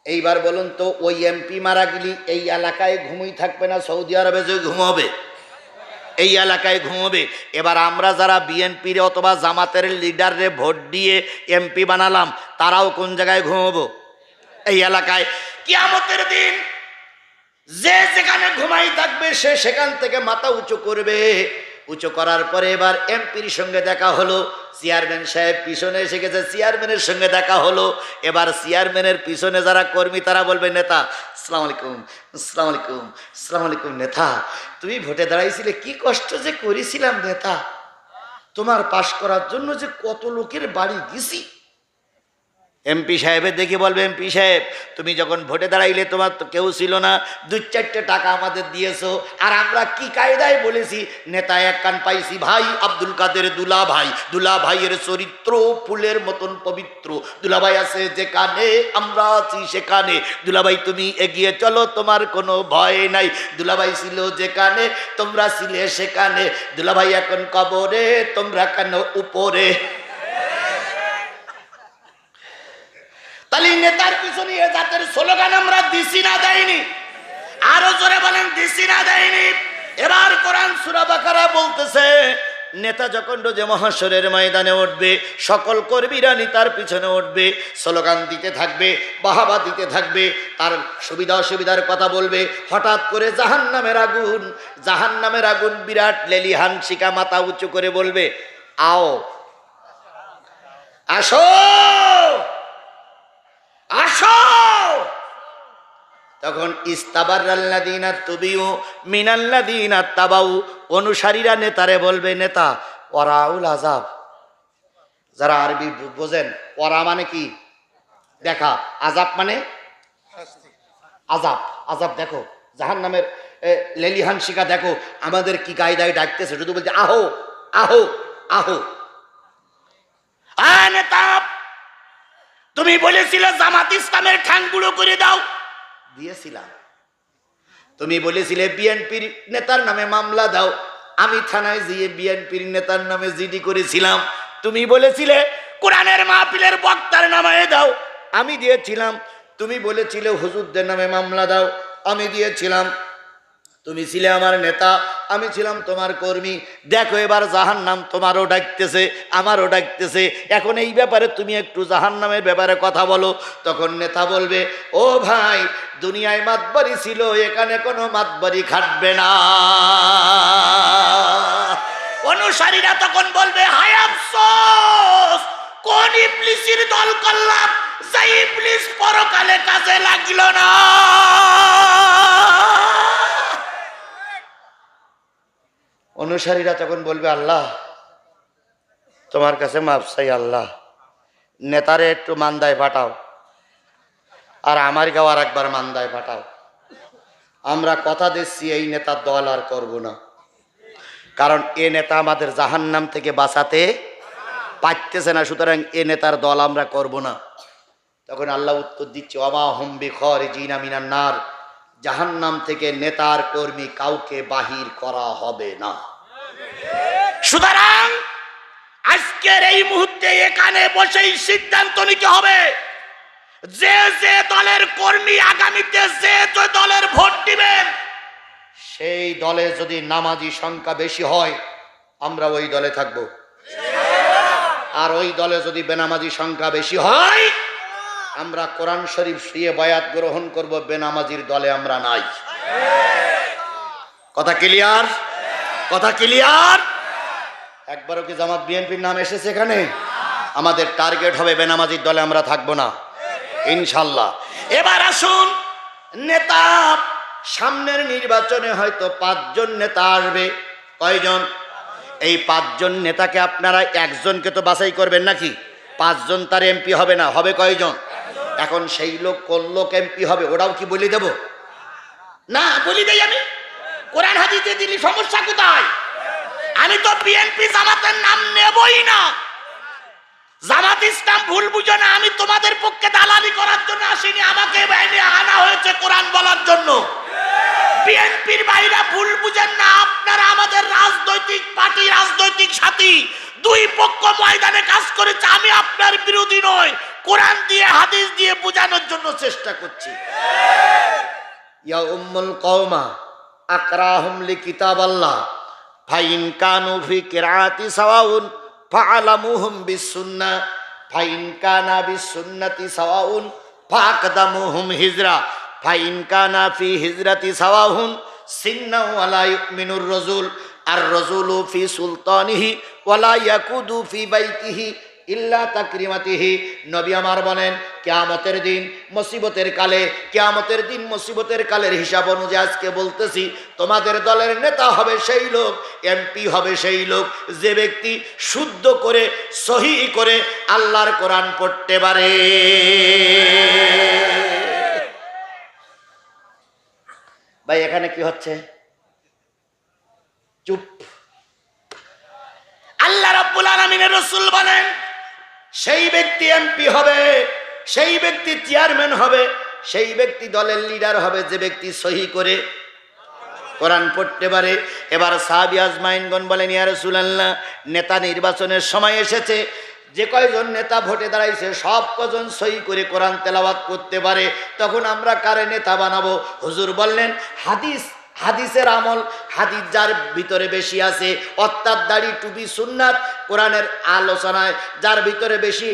এইবার বলুন তো ওই এমপি মারা গেলি এই এলাকায় ঘুমই থাকবে না? সৌদি আরবে যে ঘুমাবে এই এলাকায় ঘুমোবে। এবার আমরা যারা বিএনপির অথবা জামাতের লিডারে ভোট দিয়ে এমপি বানালাম তারাও কোন জায়গায় ঘুমাবো? এই এলাকায়। কিয়ামতের দিন যে যেখানে ঘুমাই থাকবে সে সেখান থেকে মাথা উঁচু করবে। উঁচু করার পরে এবার এমপির সঙ্গে দেখা হলো, চেয়ারম্যান সাহেব পিছনে এসে গেছে, চেয়ারম্যানের সঙ্গে দেখা হলো। এবার চেয়ারম্যানের পিছনে যারা কর্মী তারা বলবে, নেতা আসসালামু আলাইকুম, আসসালামু আলাইকুম, আসসালামু আলাইকুম। নেতা তুমি ভোটে দাঁড়াইছিলে, কি কষ্ট যে করেছিলাম নেতা, তোমার পাশ করার জন্য যে কত লোকের বাড়ি গেছি। এমপি সাহেবের দেখে বলবে, এমপি সাহেব তুমি যখন ভোটে দাঁড়াইলে তোমার তো কেউ ছিল না, 2-4টে টাকা আমাদের দিয়েছো। আর আমরা কি কায়দায় বলেছি, নেতা এক কান পাইছি ভাই আব্দুল কাদের দুলাভাই, দুলাভাইয়ের চরিত্র ফুলের মতন পবিত্র, দুলাভাই আছে যেখানে আমরা আছি সেখানে, দুলাভাই তুমি এগিয়ে চলো তোমার কোনো ভয় নাই, দুলাভাই ছিল যেখানে তোমরা ছিলে সেখানে, দুলাভাই এখন কবরে তোমরা কেন উপরে। তাহলে নেতার পিছনে এ জাতের স্লোগান আমরা দিছি না দেয়নি? আরো জোরে বলেন, দিছি না দেয়নি? এবার কোরআন সূরা বাকারা বলতেছে নেতা যখন রোজে মহাশরের ময়দানে উঠবে, সকল কর্মীরা নেতার পিছনে উঠবে, স্লোগান দিতে থাকবে, বাহাবা দিতে থাকবে, তার সুবিধা অসুবিধার কথা বলবে। হঠাৎ করে জাহান্নামের আগুন বিরাট লেলিহান শিকা মাথা উঁচু করে বলবে, আও, আসো, আসো। তখন ইস্তাবারাল্লাযীনা তুবিউ মিনাল্লাযীনা তাবাউ, অনুসারীরা নেতারে বলবে, নেতা ওয়ারাউল আযাব। যারা আরবি বোঝেন, ওয়ারা মানে কি? দেখা, আযাব মানে আযাব। আযাব দেখো, জাহান্নামের লেলিহান শিকা দেখো, আমাদের কি কায়দায় ডাকতেছে, শুধু বলছে আহো, আহো, আহো। নেতা, তুমি বলেছিলে জামাত ইসলামের ঠাং বুড়ো করে দাও, দিয়েছিলাম। তুমি বলেছিলে বিএনপির নেতার নামে মামলা দাও, আমি থানায় গিয়ে বিএনপির নেতার নামে জিডি করেছিলাম। তুমি বলেছিলে কোরআনের মাহফিলের বক্তার নামে দাও, আমি দিয়েছিলাম। তুমি বলেছিলে হুজুরদের নামে মামলা দাও, আমি দিয়েছিলাম। তুমি ছিলে আমার নেতা, আমি ছিলাম তোমার কর্মী। দেখো এবার জাহান্নাম তোমারও ডাকতেছে, আমারও ডাকতেছে। এখন এই ব্যাপারে তুমি একটু জাহান্নামের ব্যাপারে কথা বলো। তখন নেতা বলবে, ও ভাই, দুনিয়ায় মাতবারি ছিল, এখানে কোনো মাতবারি খাটবে না। অনুসারীরা তখন বলবে, হায় আফসোস, কোন ইবলিসের দল করলাম, যে ইবলিস পরকালে কাজে লাগলো না। অনুসারীরা তখন বলবে, আল্লাহ তোমার কাছে মাপ চাই, আল্লাহ নেতারে একটু মান্দায় পাঠাও, আর আমার গাও আর একবার মান্দায় পাঠাও। আমরা কথা দিচ্ছি এই নেতার দল আর করব না, কারণ এ নেতা আমাদের জাহান্নাম থেকে বাঁচাতে পারতেছে না, সুতরাং এ নেতার দল আমরা করব না। তখন আল্লাহ উত্তর দিচ্ছে, ওমা হুম বিখারিজিনা মিনান নার, জাহান্নাম থেকে নেতার কর্মী কাউকে বাহির করা হবে না। সুতরাং আজকের এই মুহূর্তে এখানে বসেই সিদ্ধান্ত নিতে হবে, যে যে দলের কর্মী আগামীতে যে যে দলের ভোট দিবেন, সেই দলে যদি নামাজি সংখ্যা বেশি হয় আমরা ওই দলে থাকব, আর ওই দলে যদি বেনামাজি সংখ্যা বেশি হয় আমরা কোরআন শরীফ শুয়ে বায়াত গ্রহণ করব, বেনামাজির দলে আমরা নাই। কথা ক্লিয়ার? কথা ক্লিয়ার? একবারও কি জামাত বিএনপির নাম এসেছে এখানে? আমাদের টার্গেট হবে বেনামাজির দলে আমরা থাকবো না ইনশাল্লাহ। এবার আসুন, নেতা সামনের নির্বাচনে হয়তো 5 জন নেতা আসবে। কয়জন? এই 5 জন নেতাকে আপনারা একজনকে তো বাছাই করবেন নাকি? 5 জন তার এমপি হবে না, হবে কয়জন? এখন সেই লোক কোন লোক এমপি হবে ওটাও কি বলে দেব? না, বলি দেই আমি। কোরআন হাদিসে দিলি সমস্যা কোথায়? আমি তো বিএনপি জামাতের নাম নেবই না। জামাত ইসলাম ভুল বুঝো না, আমি তোমাদের পক্ষে দালালি করার জন্য আসিনি, আমাকে বাইরে আনা হয়েছে কোরআন বলার জন্য। বিএনপির বাইরে ভুল বুঝেন না, আপনারা আমাদের রাজনৈতিক পার্টি, রাজনৈতিক সাথী, দুই পক্ষ ময়দানে কাজ করেছে। আমি আপনার বিরোধী নই, কোরআন দিয়ে হাদিস দিয়ে বোঝানোর জন্য চেষ্টা করছি। ইয়া উম্মুল কওমা আকরাহুম লিকিতাবাল্লাহ ফাইন কানু ফি কিরাআতি সাওয়াউন ফাআলামুহুম বিসুন্নাহ ফাইন কানা বিসুন্নতি সাওয়াউন ফাকদামুহুম হিজরা ফাইন কানা ফি হিজরাতি সাওয়াহুন সিন্না ওয়ালা ইউমিনুর রাজুল আর রাজুলু ফি সুলতানিহি ওয়ালা ইয়াকুদু ফি বাইতিহি ইল্লা তাকরিমাতিহি। নবী আমার বলেন, কিয়ামতের দিন মুসিবতের কালে, কিয়ামতের দিন মুসিবতের কালের হিসাব অনুযায়ী আজকে বলতেছি, তোমাদের দলের নেতা হবে সেই লোক, এমপি হবে সেই লোক যে ব্যক্তি শুদ্ধ করে সহিহ করে আল্লাহর কোরআন পড়তে পারে। ভাই এখানে কি হচ্ছে? চুপ। আল্লাহ রাব্বুল আলামিনের রাসূল বলেন, সেই ব্যক্তি এমপি হবে, সেই ব্যক্তি চেয়ারম্যান হবে, সেই ব্যক্তি দলের লিডার হবে যে ব্যক্তি সহিহ করে কোরআন পড়তে পারে। এবার সাহাবী আজমাইনগণ বলেন, ইয়া রাসূলুল্লাহ, নেতা নির্বাচনের সময় এসেছে, যে কয়জন নেতা ভোটে দাঁড়াইছে সব কজন সহিহ করে কোরআন তেলাওয়াত করতে পারে, তখন আমরা কারে নেতা বানাবো? হুজুর বললেন, হাদিস হাদিসের আমল, হাদিস যার ভিতরে বেশি আছে, অর্থাৎ দাড়ি টুপি সুন্নাত কোরআনের আলোচনায় যার ভিতরে বেশি,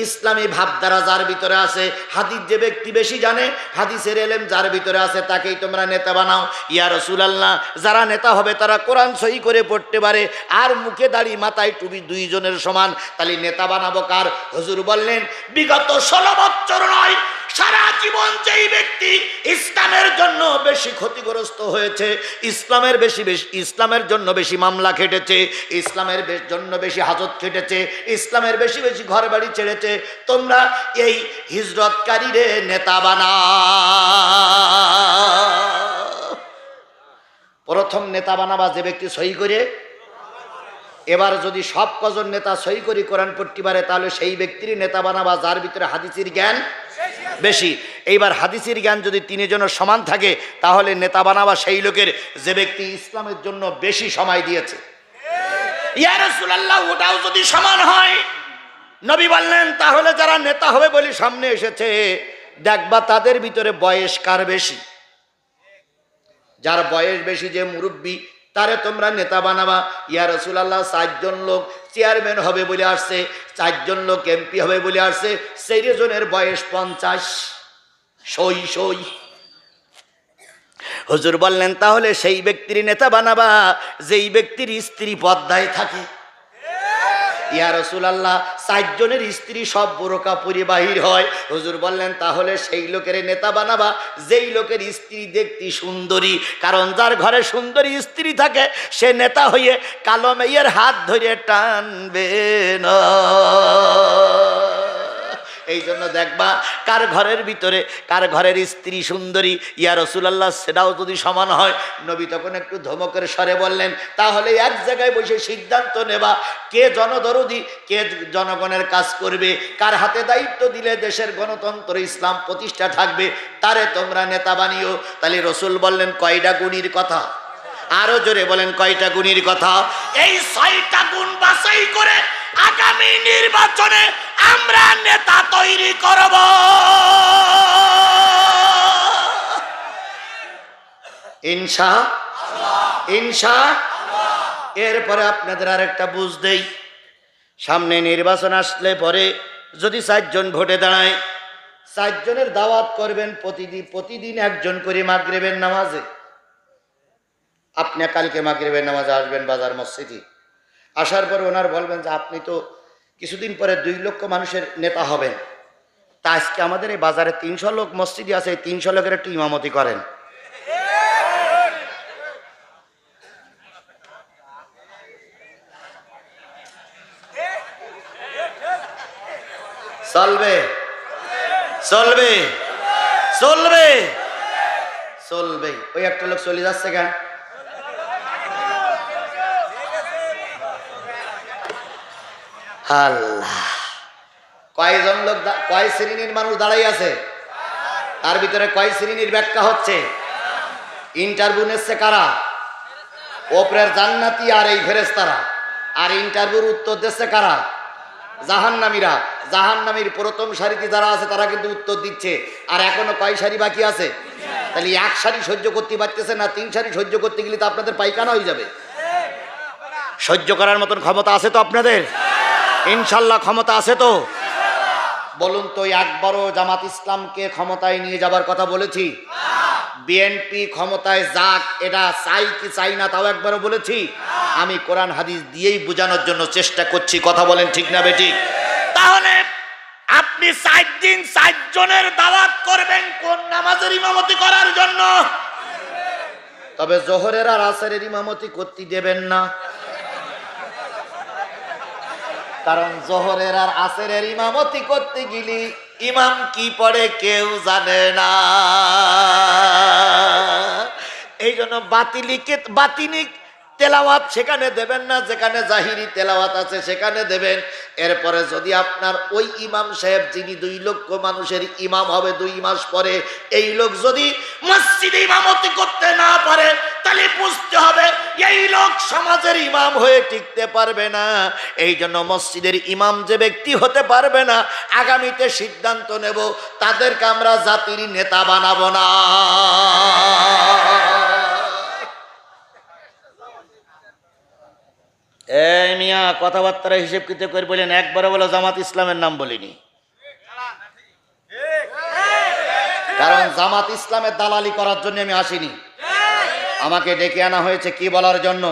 ইসলামী ভাবধারা যার ভিতরে আছে, হাদিস যে ব্যক্তি বেশি জানে, হাদিসের এলেম যার ভিতরে আছে, তাকেই তোমরা নেতা বানাও। ইয়া রাসূলুল্লাহ, যারা নেতা হবে তারা কোরআন সহি করে পড়তে পারে আর মুখে দাড়ি মাথায় টুপি দুইজনের সমান, তাহলে নেতা বানাবো কার? হুজুর বললেন বিগত 16 বছর নয়, সারা জীবন যেই ব্যক্তি ইসলামের জন্য বেশি ক্ষতিগ্রস্ত হয়েছে, ইসলামের জন্য বেশি মামলা খেটেছে, ইসলামের জন্য বেশি হাজত খেটেছে, ইসলামের বেশি বেশি ঘর বাড়ি ছেড়েছে, তোমরা এই হিজরতকারীরে নেতা বানাও। প্রথম নেতা বানাবা যে ব্যক্তি সহি করে। এবার যদি সব কজন নেতা সহি করে কোরআন পড়তে পারে, তাহলে সেই ব্যক্তিরই নেতা বানাবা যার ভিতরে হাদিসের জ্ঞান বেশি। এইবার হাদিসের জ্ঞান যদি তিনজনের সমান থাকে, তাহলে নেতা বানাবা সেই লোকের যে ব্যক্তি ইসলামের জন্য বেশি সময় দিয়েছে। ইয়া রাসূলুল্লাহ, ওটাও যদি সমান হয়, নবী বললেন তাহলে যারা নেতা হবে বলে সামনে এসেছে, দেখবা তাদের ভিতরে বয়স কার বেশি। যার বয়স বেশি, যে মুরব্বী, তারে তোমরা নেতা বানাবা। ইয়া রাসূলুল্লাহ, 4 জন লোক চেয়ারম্যান হবে বলে আসছে, 4 জন লোক এমপি হবে বলে আসছে, 4 জনের বয়স 50, সই। হুজুর বললেন তাহলে সেই ব্যক্তির নেতা বানাবা যেই ব্যক্তির স্ত্রী পর্দায় থাকে। ইয়া রাসূলুল্লাহ, 4 জনের স্ত্রী সব বোরকা পরে বাহির হয়। হুজুর বললেন তাহলে সেই লোকের নেতা বানাবা যেই লোকের স্ত্রী দেখতে সুন্দরী, কারণ যার ঘরে সুন্দরী স্ত্রী থাকে সে নেতা হয়ে কালো মেয়ের হাত ধরে টানবে না। এই জন্য দেখবা কার ঘরের ভিতরে কার ঘরের স্ত্রী সুন্দরী। ইয়া রাসূলুল্লাহ, সেটাও যদি সমান হয়, নবী তখন একটু ধমকের স্বরে বললেন তাহলে এক জায়গায় বসে সিদ্ধান্ত নেবা কে জনদরদি, কে জনগণের কাজ করবে, কার হাতে দায়িত্ব দিলে দেশের গণতন্ত্র ইসলাম প্রতিষ্ঠা থাকবে, তারে তোমরা নেতা বানিও। তাহলে রাসূল বললেন কয়টা গুণের কথা? আরো জোরে বলেন কয়টা গুণের কথা? এই 6টা গুণ বাছাই করে আগামী নির্বাচনে আমরা নেতা তৈরি করব। ইনশাআল্লাহ। এরপরে আপনাদের আরেকটা বুঝ দেই, সামনে নির্বাচন আসলে পরে যদি 4 জন ভোটে দাঁড়ায়, 4 জনের দাওয়াত করবেন প্রতিদিন একজন করে মাগরিবের নামাজে। আপনি কালকে মাগরিবের নামাজে আসবেন বাজার মসজিদে, আসার পর ওনার বলবেন যে আপনি তো কিছুদিন পরে 2 লক্ষ মানুষের নেতা হবেন, তা আজকে আমাদের এই বাজারে 300 লোক মসজিদে আছে, 300 লোকের একটু ইমামতি করেন। চলবে চলবে চলবে চলবে। ওই একটা লোক চলে যাচ্ছে কেন? আল্লাহ, কয়জন লোক, কয় শ্রেণীর মানুষ দাঁড়াই আছে? তার ভিতরে কয় শ্রেণীর ব্যাখ্যা হচ্ছে? ইন্টারভিউ নিচ্ছে কারা? ওপরের জান্নাতি আর এই ফেরেশতারা। আর ইন্টারভিউর উত্তর দিচ্ছে কারা? জাহান্নামীরা। জাহান্নামীর প্রথম সারিতে যারা আছে তারা কিন্তু উত্তর দিচ্ছে, আর এখনো কয় সারি বাকি আছে? তাহলে 1 সারি সহ্য করতে পারতেছে না, 3 সারি সহ্য করতে গেলে তো আপনাদের পায়খানা হয়ে যাবে। সহ্য করার মতন ক্ষমতা আছে তো আপনাদের? ইনশাল্লাহ ক্ষমতা আছে তো? বলুন তো, একবারও জামাত ইসলামকে ক্ষমতায় নিয়ে যাবার কথা বলেছি? বিএনপি ক্ষমতায় যাক, এটা চাই কি চাই না তাও একবারও বলেছি? আমি কোরআন হাদিস দিয়েই বোঝানোর জন্য চেষ্টা করছি, কথা বলেন ঠিক না বেঠিক? তাহলে আপনি 4 দিন 4 জনের দাওয়াত করবেন কোন নামাজের ইমামতি করার জন্য, তবে জোহরের আর আসরের ইমামতি করতে দেবেন না, কারণ জোহরের আর আসরের ইমামতি করতে গেলে ইমাম কি পড়ে কেউ জানে না। এই জন্য বাতিনি তেলাওয়াত সেখানে দেবেন না, যেখানে জাহিরি তেলাওয়াত আছে সেখানে দেবেন। এরপরে যদি আপনার ওই ইমাম সাহেব যিনি 2 লক্ষ মানুষের ইমাম হবে 2 মাস পরে, এই লোক যদি মসজিদে ইমামতি করতে না পারে, তাহলে বুঝতে হবে এই লোক সমাজের ইমাম হয়ে টিকতে পারবে না। এই জন্য মসজিদের ইমাম যে ব্যক্তি হতে পারবে না, আগামীতে সিদ্ধান্ত নেব তাদেরকে আমরা জাতির নেতা বানাবো না। এই মিয়া কথাবার্তা হিসেব কিতে করে বলেন, একবারে বলে জামাত ইসলামের নাম বলিনি। কারণ জামাত ইসলামের দালালি করার জন্য আমি আসিনি। আমাকে ডেকে আনা হয়েছে কি বলার জন্য?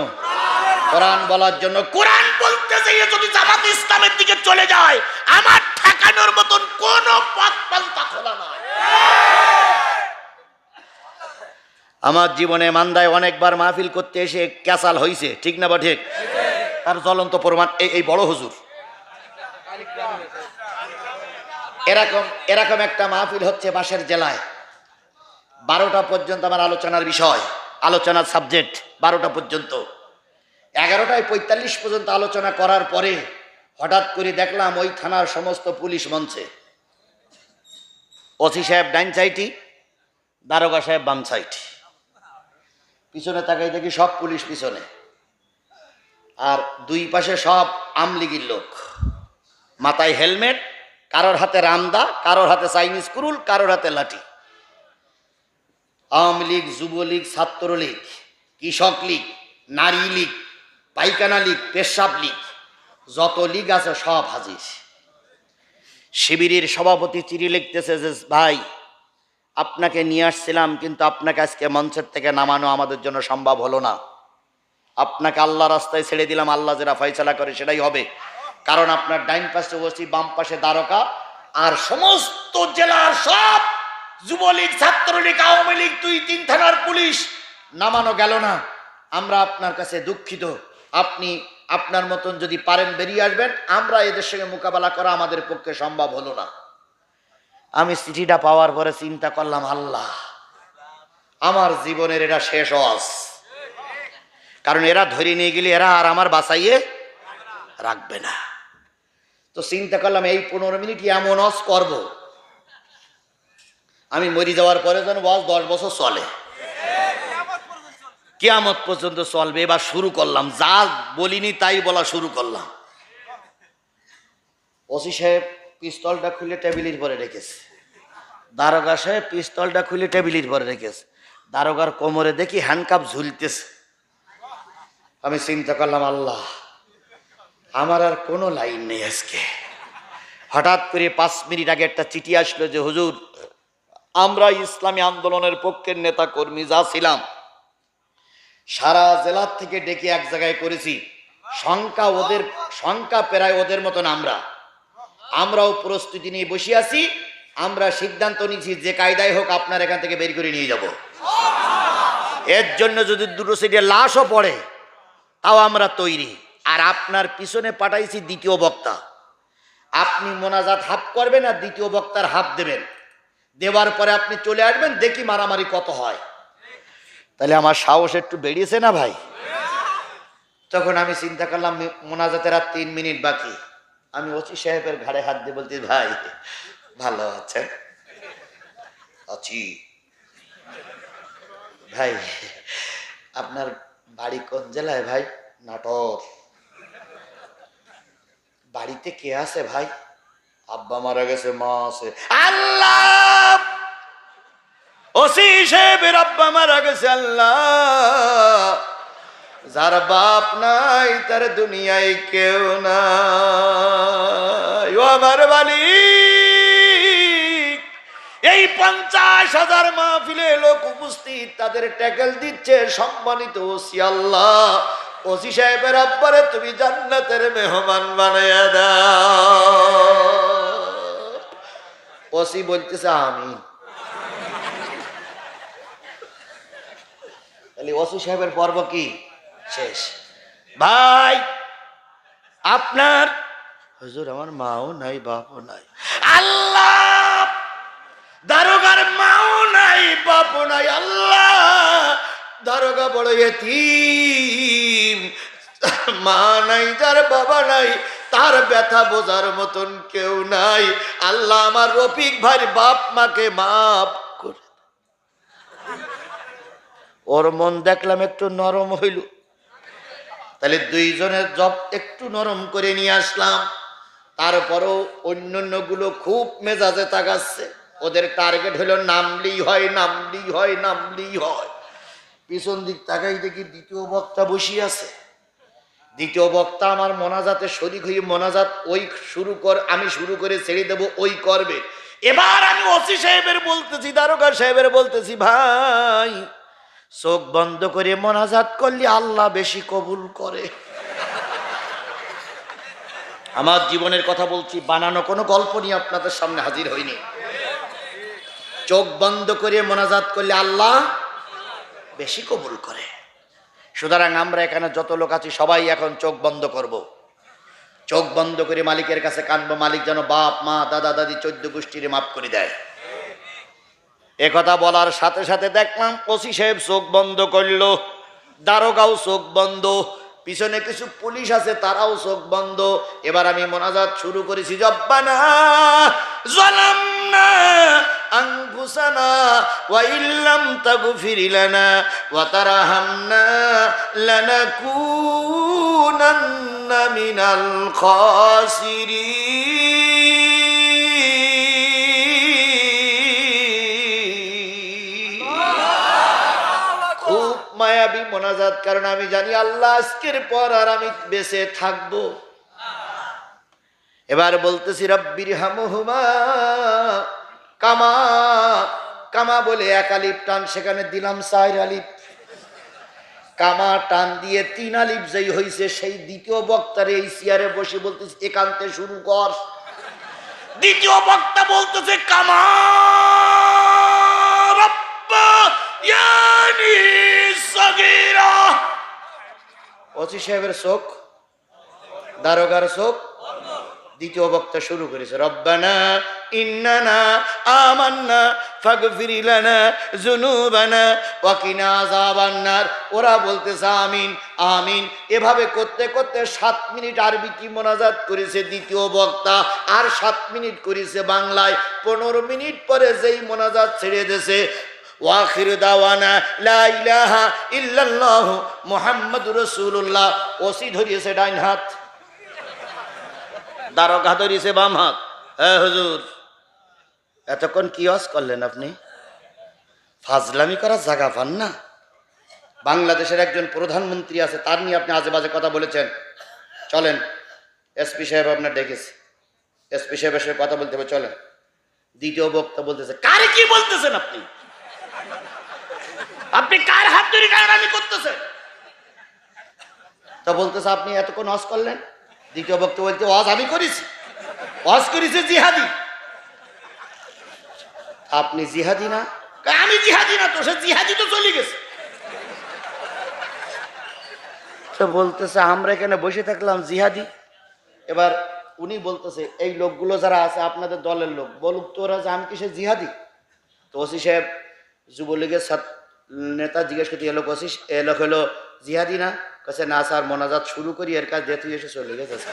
কোরআন বলার জন্য। কোরআন বলতে যেয়ে যদি জামাত ইসলামের দিকে চলে যায়, আমার ঠেকানোর মতন কোন পথ পান্তা খোলা নাই। আমার জীবনে মান্দায় অনেকবার মাহফিল করতে এসে ক্যাসাল হইছে, ঠিক না বা ঠিক? তার জ্বলন্ত প্রমাণ এই বড় হুজুর। এরকম একটা মাহফিল হচ্ছে পাশের জেলায়। 12টা পর্যন্ত আমার আলোচনার বিষয়, আলোচনার সাবজেক্ট 12টা পর্যন্ত। 11:45 পর্যন্ত আলোচনা করার পরে হঠাৎ করে দেখলাম ওই থানার সমস্ত পুলিশ মঞ্চে। ওসি সাহেব ডাইন সাইটি, দারোগা সাহেব বাম সাইটি। পিছনে তাকাই দেখি সব পুলিশ পিছনে, আর দুই পাশে সব আমলিগির লোক। মাথায় হেলমেট, কারোর হাতে রামদা, কারোর হাতে চাইনিজ কুরুল, কারোর হাতে লাঠি। আওয়ামী লীগ, যুবলীগ, ছাত্রলীগ, কৃষক লীগ, নারী লীগ, পাইখানা লীগ, পেশাব লীগ, যত লীগ আছে সব হাজির। শিবিরের সভাপতি চিঠি লিখতেছে যে ভাই, আপনাকে নিয়ে আসছিলাম, কিন্তু আপনাকে আজকে মঞ্চের থেকে নামানো আমাদের জন্য সম্ভব হলো না। আপনাকে আল্লাহ রাস্তায় ছেড়ে দিলাম, আল্লাহ যেটা ফয়সালা করে সেটাই হবে। কারণ আপনার ডাইন পাশে ওসি, বাম পাশে দ্বারকা, আর সমস্ত জেলার সব যুবলীগ, ছাত্রলীগ, আওয়ামী লীগ, 2-3 থানার পুলিশ নামানো গেল না। আমরা আপনার কাছে দুঃখিত। আপনি আপনার মতন যদি পারেন বেরিয়ে আসবেন, আমরা এদের সঙ্গে মোকাবেলা করা আমাদের পক্ষে সম্ভব হলো না। আমি চিঠিটা পাওয়ার পরে চিন্তা করলাম, আল্লাহ, আমার জীবনের এটা শেষ ওয়াজ। কারণ এরা ধরে নিয়ে গেলে এরা আর আমার বাঁচাইয়ে রাখবে না। তো চিন্তা করলাম এই 15 মিনিট এমন ওয়াজ করব, আমি মরে যাওয়ার পরে যেন ওয়াজ 10 বছর চলে, কিয়ামত পর্যন্ত চলবে। এবার শুরু করলাম, যা বলিনি তাই বলা শুরু করলাম। ওসি সাহেব পিস্তলটা খুলে টেবিলের পরে রেখেছে, দারোগা সাহেব পিস্তলটা খুলে টেবিলের পরে রেখেছে। দারোগার কোমরে দেখি হ্যান্ডকাপ ঝুলতেছে। আমি চিন্তা করলাম, আল্লাহ, আমার আর কোনো লাইন নেই আজকে। হঠাৎ করে 5 মিনিট আগে একটা চিঠি আসলো যে হুজুর, আমরা ইসলামী আন্দোলনের পক্ষের নেতা কর্মী যা ছিলাম সারা জেলার থেকে ডেকে এক জায়গায় করেছি। সংখ্যা প্রায় ওদের মতন আমরাও প্রস্তুতি নিয়ে বসে আছি। আমরা সিদ্ধান্ত নিয়েছি যে কায়দায় হোক আপনার এখান থেকে বের করে নিয়ে যাব। এর জন্য যদি 2 সিটের লাশও পড়ে তাও আমরা তৈরি। আর আপনার পিছনে পাঠাইছি 2য় বক্তা। আপনি মোনাজাত হাফ করবেন আর 2য় বক্তার হাফ দেবেন। দেওয়ার পরে আপনি চলে আসবেন, দেখি মারামারি কত হয়। তাহলে আমার সাহস একটু বেরিয়েছে না ভাই? তখন আমি চিন্তা করলাম মোনাজাতের আর 3 মিনিট বাকি। আমি ওসি সাহেবের ঘাড়ে হাত দিয়ে বলছি, ভাই ভালো আছেন? আছি। ভাই আপনার বাড়ি কোন জেলায়? ভাই নাটোর। বাড়িতে কে আছে ভাই? আব্বা মারা গেছে, মা আছে। আল্লাহ, ওসি সাহেবের আব্বা মারা গেছে। আল্লাহ, যার বাপ নাই তার দুনিয়ায় কেউ নাই। ও আমার মালিক, এই 50,000 মাহফিলে লোক উপস্থিত, তাদের ট্যাকেল দিচ্ছে সম্মানিত ওসি। আল্লাহ, ওসি সাহেবের আব্বারে তুমি জান্নাতের মেহমান বানায়া দাও। ওসি বলতেছে আমিন। তাহলে ওসি সাহেবের পর্ব কি শেষ? ভাই আপনার হুজুর, আমার মাও নাই, বাপও নাই। আল্লাহ, দারোগার মাও নাই, বাপও নাই। আল্লাহ, দারোগা বড় ইতিম, মা নাই, যার বাবা নাই, তার ব্যথা বোঝার মতন কেউ নাই। আল্লাহ, আমার রফিক ভাই বাপ মাকে মাফ করে। ওর মন দেখলাম একটু নরম হইল। তাহলে 2 জনের জব একটু নরম করে নিয়ে আসলাম। তারপরও অন্যান্য গুলো খুব মেজাজে তাকাচ্ছে। ওদের টার্গেট হলো নামলেই হয়, নামলেই হয়, নামলেই হয়। পিছন দিক তাকাই দেখি 2য় বক্তা বসে আছে। দ্বিতীয় বক্তা আমার মোনাজাতে শরীক হয়ে মোনাজাত ওই আমি শুরু করে ছেড়ে দেব, ওই করবে। এবার আমি ওসি সাহেবের বলতেছি, দারোগা সাহেবের বলতেছি, ভাই চোখ বন্ধ করে মোনাজাত করলে আল্লাহ বেশি কবুল করে। আমার জীবনের কথা বলছি, বানানো কোনো গল্প নিয়ে আপনাদের সামনে হাজির হইনি। চোখ বন্ধ করে মোনাজাত করলে আল্লাহ বেশি কবুল করে। সুতরাং আমরা এখানে যত লোক আছি সবাই এখন চোখ বন্ধ করব, চোখ বন্ধ করে মালিকের কাছে কানবো, মালিক যেন বাপ মা দাদা দাদি 14 গোষ্ঠীরে মাফ করে দেয়। একথা বলার সাথে সাথে দেখলাম ওসি সাহেব চোখ বন্ধ করলো, দারোগাও চোখ বন্ধ, পিছনে কিছু পুলিশ আছে তারাও চোখ বন্ধ। এবার আমি মোনাজাত শুরু করেছি, রব্বানা যালামনা আনফুসানা ওয়া ইল্লাম তাগফির লানা ওয়া তারহামনা লানাকুনান্না মিনাল খাসিরিন। খুব মায়াবী মোনাজাত, কারণ আমি জানি আল্লাহ আজকের পর আর আমি বেঁচে থাকবো। এবার বলতেছি রব্বির হামহুমা কামা, কামা বলে 1 আলিফ টান, সেখানে দিলাম 4 আলিফ। কামা টান দিয়ে 3 আলিফ যেই হইছে, সেই দ্বিতীয় বক্তারে এই চেয়ারে বসে বলতেছি একান্তে শুরু কর। দ্বিতীয় বক্তা বলতেছে কামা রব্বা ইয়ানি সগীরা। ওসি সাহেবের চোখ, দারোগার চোখ। দ্বিতীয় বক্তা শুরু করেছে, রব্বানা ইন্নানা আমান্না ফাগফির লানা যুনুবানা ওয়া কিনা আযাবান্নার। ওরা বলতেছে আমিন আমিন। এভাবে করতে করতে 7 মিনিট আরবিতে মোনাজাত করেছে দ্বিতীয় বক্তা, আর 7 মিনিট করেছে বাংলায়। 15 মিনিট পরে যেই মোনাজাত ছেড়ে দিয়েছে, ওয়াখির দাওয়ানা লা ইলাহা ইল্লাল্লাহ মুহাম্মাদুর রাসূলুল্লাহ। ওসি ধরিয়েছে ডাইন হাত, দারোগা ধরিয়েছে বাম হাত। হ্যাঁ হুজুর, এতক্ষণ কি ওয়াজ করলেন আপনি? ফাজলামি করার জায়গা পান না? বাংলাদেশের একজন প্রধানমন্ত্রী আছে, তার নিয়ে আপনি আজে বাজে কথা বলেছেন। চলেন, এসপি সাহেব আপনার ডেকেছে, এসপি সাহেবের সাথে কথা বলতে হবে, চলেন। দ্বিতীয় বক্তা বলতেছে, কারে কি বলতেছেন আপনি? আপনি কার হাত ধরে টানাটানি করতেছেন? তা বলতেছে আপনি এতক্ষণ ওয়াজ করলেন। দ্বিতীয় বক্তা বলতে, ওয়াজ আমি করেছি, ওয়াজ করেছে জিহাদি। আপনি জিহাদি না? আমি জিহাদি না তো, সে জিহাদি তো চলে গেছে। তো বলতেছে আমরা এখানে বসে থাকলাম জিহাদি। এবার উনি বলতেছে এই লোকগুলো যারা আছে আপনাদের দলের লোক, বলুক তো ওরা যে আমি কি সে জিহাদি? তো ওসি সাহেব যুবলীগের নেতা জিজ্ঞেস করতে, এ লোক ওসি, এ লোক হলো জিহাদি না? কাছে না স্যার, মোনাজাত শুরু করি এর কাজ যেতে এসে চলে গেছে।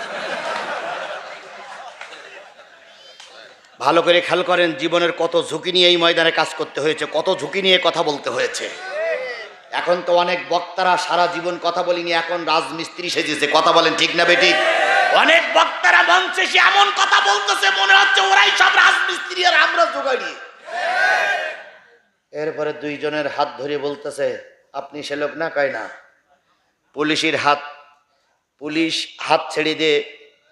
ভালো করে খেয়াল করেন, জীবনের কত ঝুঁকি নিয়ে এই ময়দানে কাজ করতে হয়েছে, কত ঝুঁকি নিয়ে কথা বলতে হয়েছে। এখন তো অনেক বক্তারা সারা জীবন কথা বলিনি, এখন রাজমিস্ত্রি সেজেছে। কথা বলেন ঠিক না বেঠিক? অনেক বক্তারা মঞ্চে সে এমন কথা বলতেছে মনে হচ্ছে ওরাই সব রাজমিস্ত্রি আর আমরা জোগাড়ি। এরপরে 2 জনের হাত ধরে বলতেছে আপনি সে লোক না? কয় না। পুলিশের হাত, পুলিশ হাত ছেড়ে দিয়ে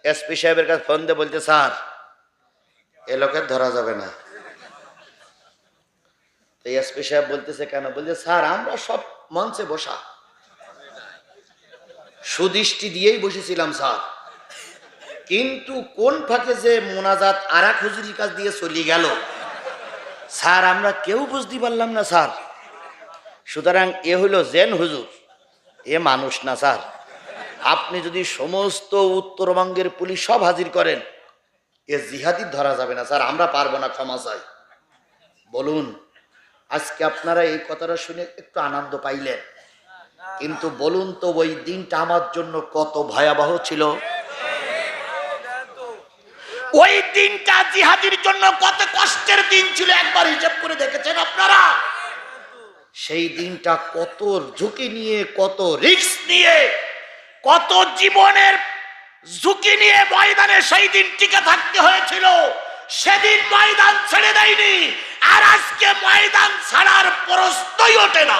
এসপি সাহেবের কাছে ফোন দিয়ে বলতে, স্যার এ লোকের ধরা যাবে না। তো এসপি সাহেব বলতেছে কেন? বলছে স্যার আমরা সব মঞ্চে বসা, সুদৃষ্টি দিয়েই বসেছিলাম স্যার, কিন্তু কোন ফাঁকে যে মোনাজাত আরাক হুজুরির কাছ দিয়ে চলে গেল স্যার আমরা কেউ বুঝতে পারলাম না স্যার। সুতরাং এ হইল জেন হুজুর, এ মানুষ না স্যার। আপনি যদি সমস্ত উত্তরবঙ্গের পুলিশ সব হাজির করেন, এ জিহাদি ধরা যাবে না স্যার, আমরা পারবো না, ক্ষমা চাই। বলুন আজকে আপনারা এই কথাটা শুনে একটু আনন্দ পাইলেন, কিন্তু বলুন তো ওই দিনটা আমার জন্য কত ভয়াবহ ছিল। ওই দিনটা জিহাদির জন্য কত কষ্টের দিন ছিল, একবার হিসাব করে দেখেছেন আপনারা? সেই দিনটা কত ঝুঁকি নিয়ে, কত রিস্ক নিয়ে, কত জীবনের ঝুঁকি নিয়ে ময়দানে সেই দিন টিকে থাকতে হয়েছিল। সেদিন ময়দান ছেড়ে দেয়নি, আর আজকে ময়দান ছাড়ার প্রশ্নই ওঠে না।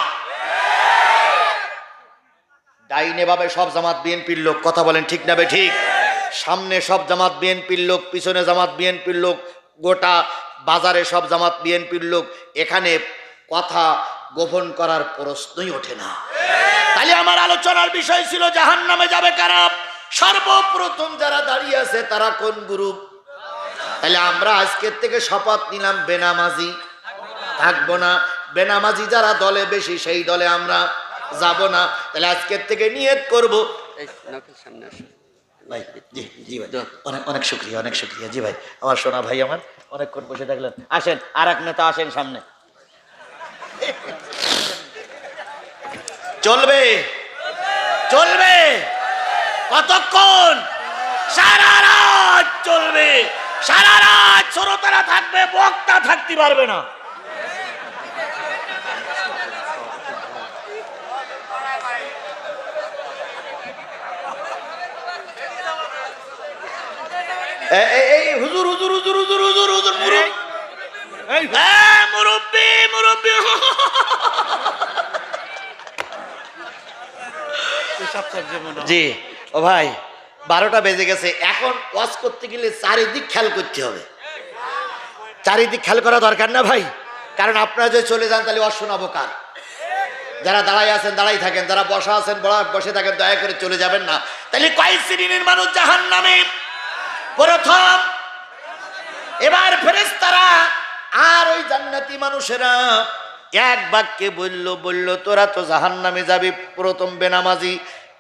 ডাইনে ভাবে সব জামাত বিএনপির লোক, কথা বলেন ঠিক না বে ঠিক? সামনে সব জামাত বিএনপির লোক, পিছনে জামাত বিএনপির লোক, গোটা বাজারে সব জামাত বিএনপির লোক। এখানে কথা গোপন করার প্রশ্নই ওঠে না। তাহলে আমার আলোচনার বিষয় ছিল জাহান্নামে যাবে কারা। সর্বপ্রথম যারা দাঁড়িয়ে আছে তারা কোন গ্রুপ? তাহলে আমরা আজকের থেকে শপথ নিলাম বেনামাজি থাকবো না। বেনামাজি যারা দলে বেশি সেই দলে আমরা যাব না। তাহলে আজকের থেকে নিয়ত করব। ভাই জি জি ভাই, অনেক অনেক শুক্রিয়া, অনেক শুক্রিয়া। জি ভাই, আমার সোনা ভাই, আমার অনেকক্ষণ বসে থাকলেন। আসেন আর এক নেতা আসেন সামনে। চলবে চলবে কতক্ষণ? সারা রাত চলবে, সারা রাত শ্রোতারা থাকবে, বক্তা থাকতে পারবে না। এই হুজুর হুজুর হুজুর হুজুর হুজুর হুজুর মুরব্বি মুরব্বি। জি ও ভাই, 12টা বেজে গেছে। এখন ওয়াজ করতে গেলে চারিদিক খেয়াল করতে হবে। চারিদিক খেয়াল করা দরকার না ভাই? কারণ আপনারা যদি চলে যান তাহলে ওয়াজ শোনাবো কার? যারা দাঁড়াই আছেন দাঁড়াই থাকেন, যারা বসা আছেন বসে থাকেন, দয়া করে চলে যাবেন না। তাহলে কয় শ্রেণীর মানুষ জাহান্নামে? প্রথম, এবার ফেরেশতারা আর ওই জান্নাতি মানুষেরা এক বাক্যে বলল তোরা তো জাহান্নামে যাবি, প্রথম বেনামাজি।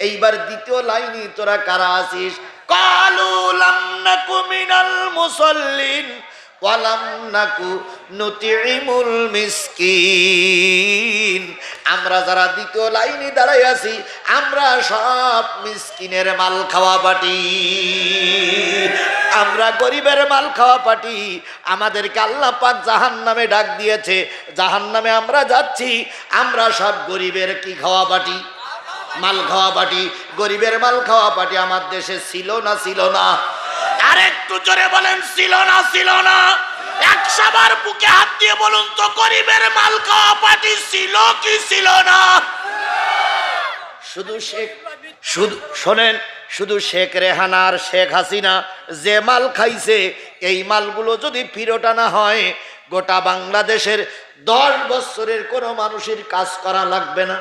এইবার দ্বিতীয় লাইনে তোরা কারা আছিস? কালু লাম নাকু মিনাল মুসাল্লিন ওয়া লাম নাকু নুতিমুল মিসকিন। আমরা যারা দ্বিতীয় লাইনে দাঁড়াই আছি, আমরা সব মিসকিনের মাল খাওয়া পাটি, আমরা গরিবের মাল খাওয়া পাটি। আমাদেরকে আল্লাহ পাক জাহান্নামে ডাক দিয়েছে, জাহান্নামে আমরা যাচ্ছি। আমরা সব গরিবের কি খাওয়া পাটি? মাল খাওয়া পাটি। গরিবের মাল খাওয়া পাটি আমার দেশে ছিল না ছিল না? আর একটু জোরে বলেন, ছিল না ছিল না? 100 বার বুকে হাত দিয়ে বলুন তো, গরিবের মাল খাওয়া পাটি ছিল কি ছিল না? শুধু শোনেন, শুধু শেখ রেহানা আর শেখ হাসিনা যে মাল খাইছে, এই মালগুলো যদি ফিরত আনা হয়, গোটা বাংলাদেশের 10 বছরের কোনো মানুষের কাজ করা লাগবে না।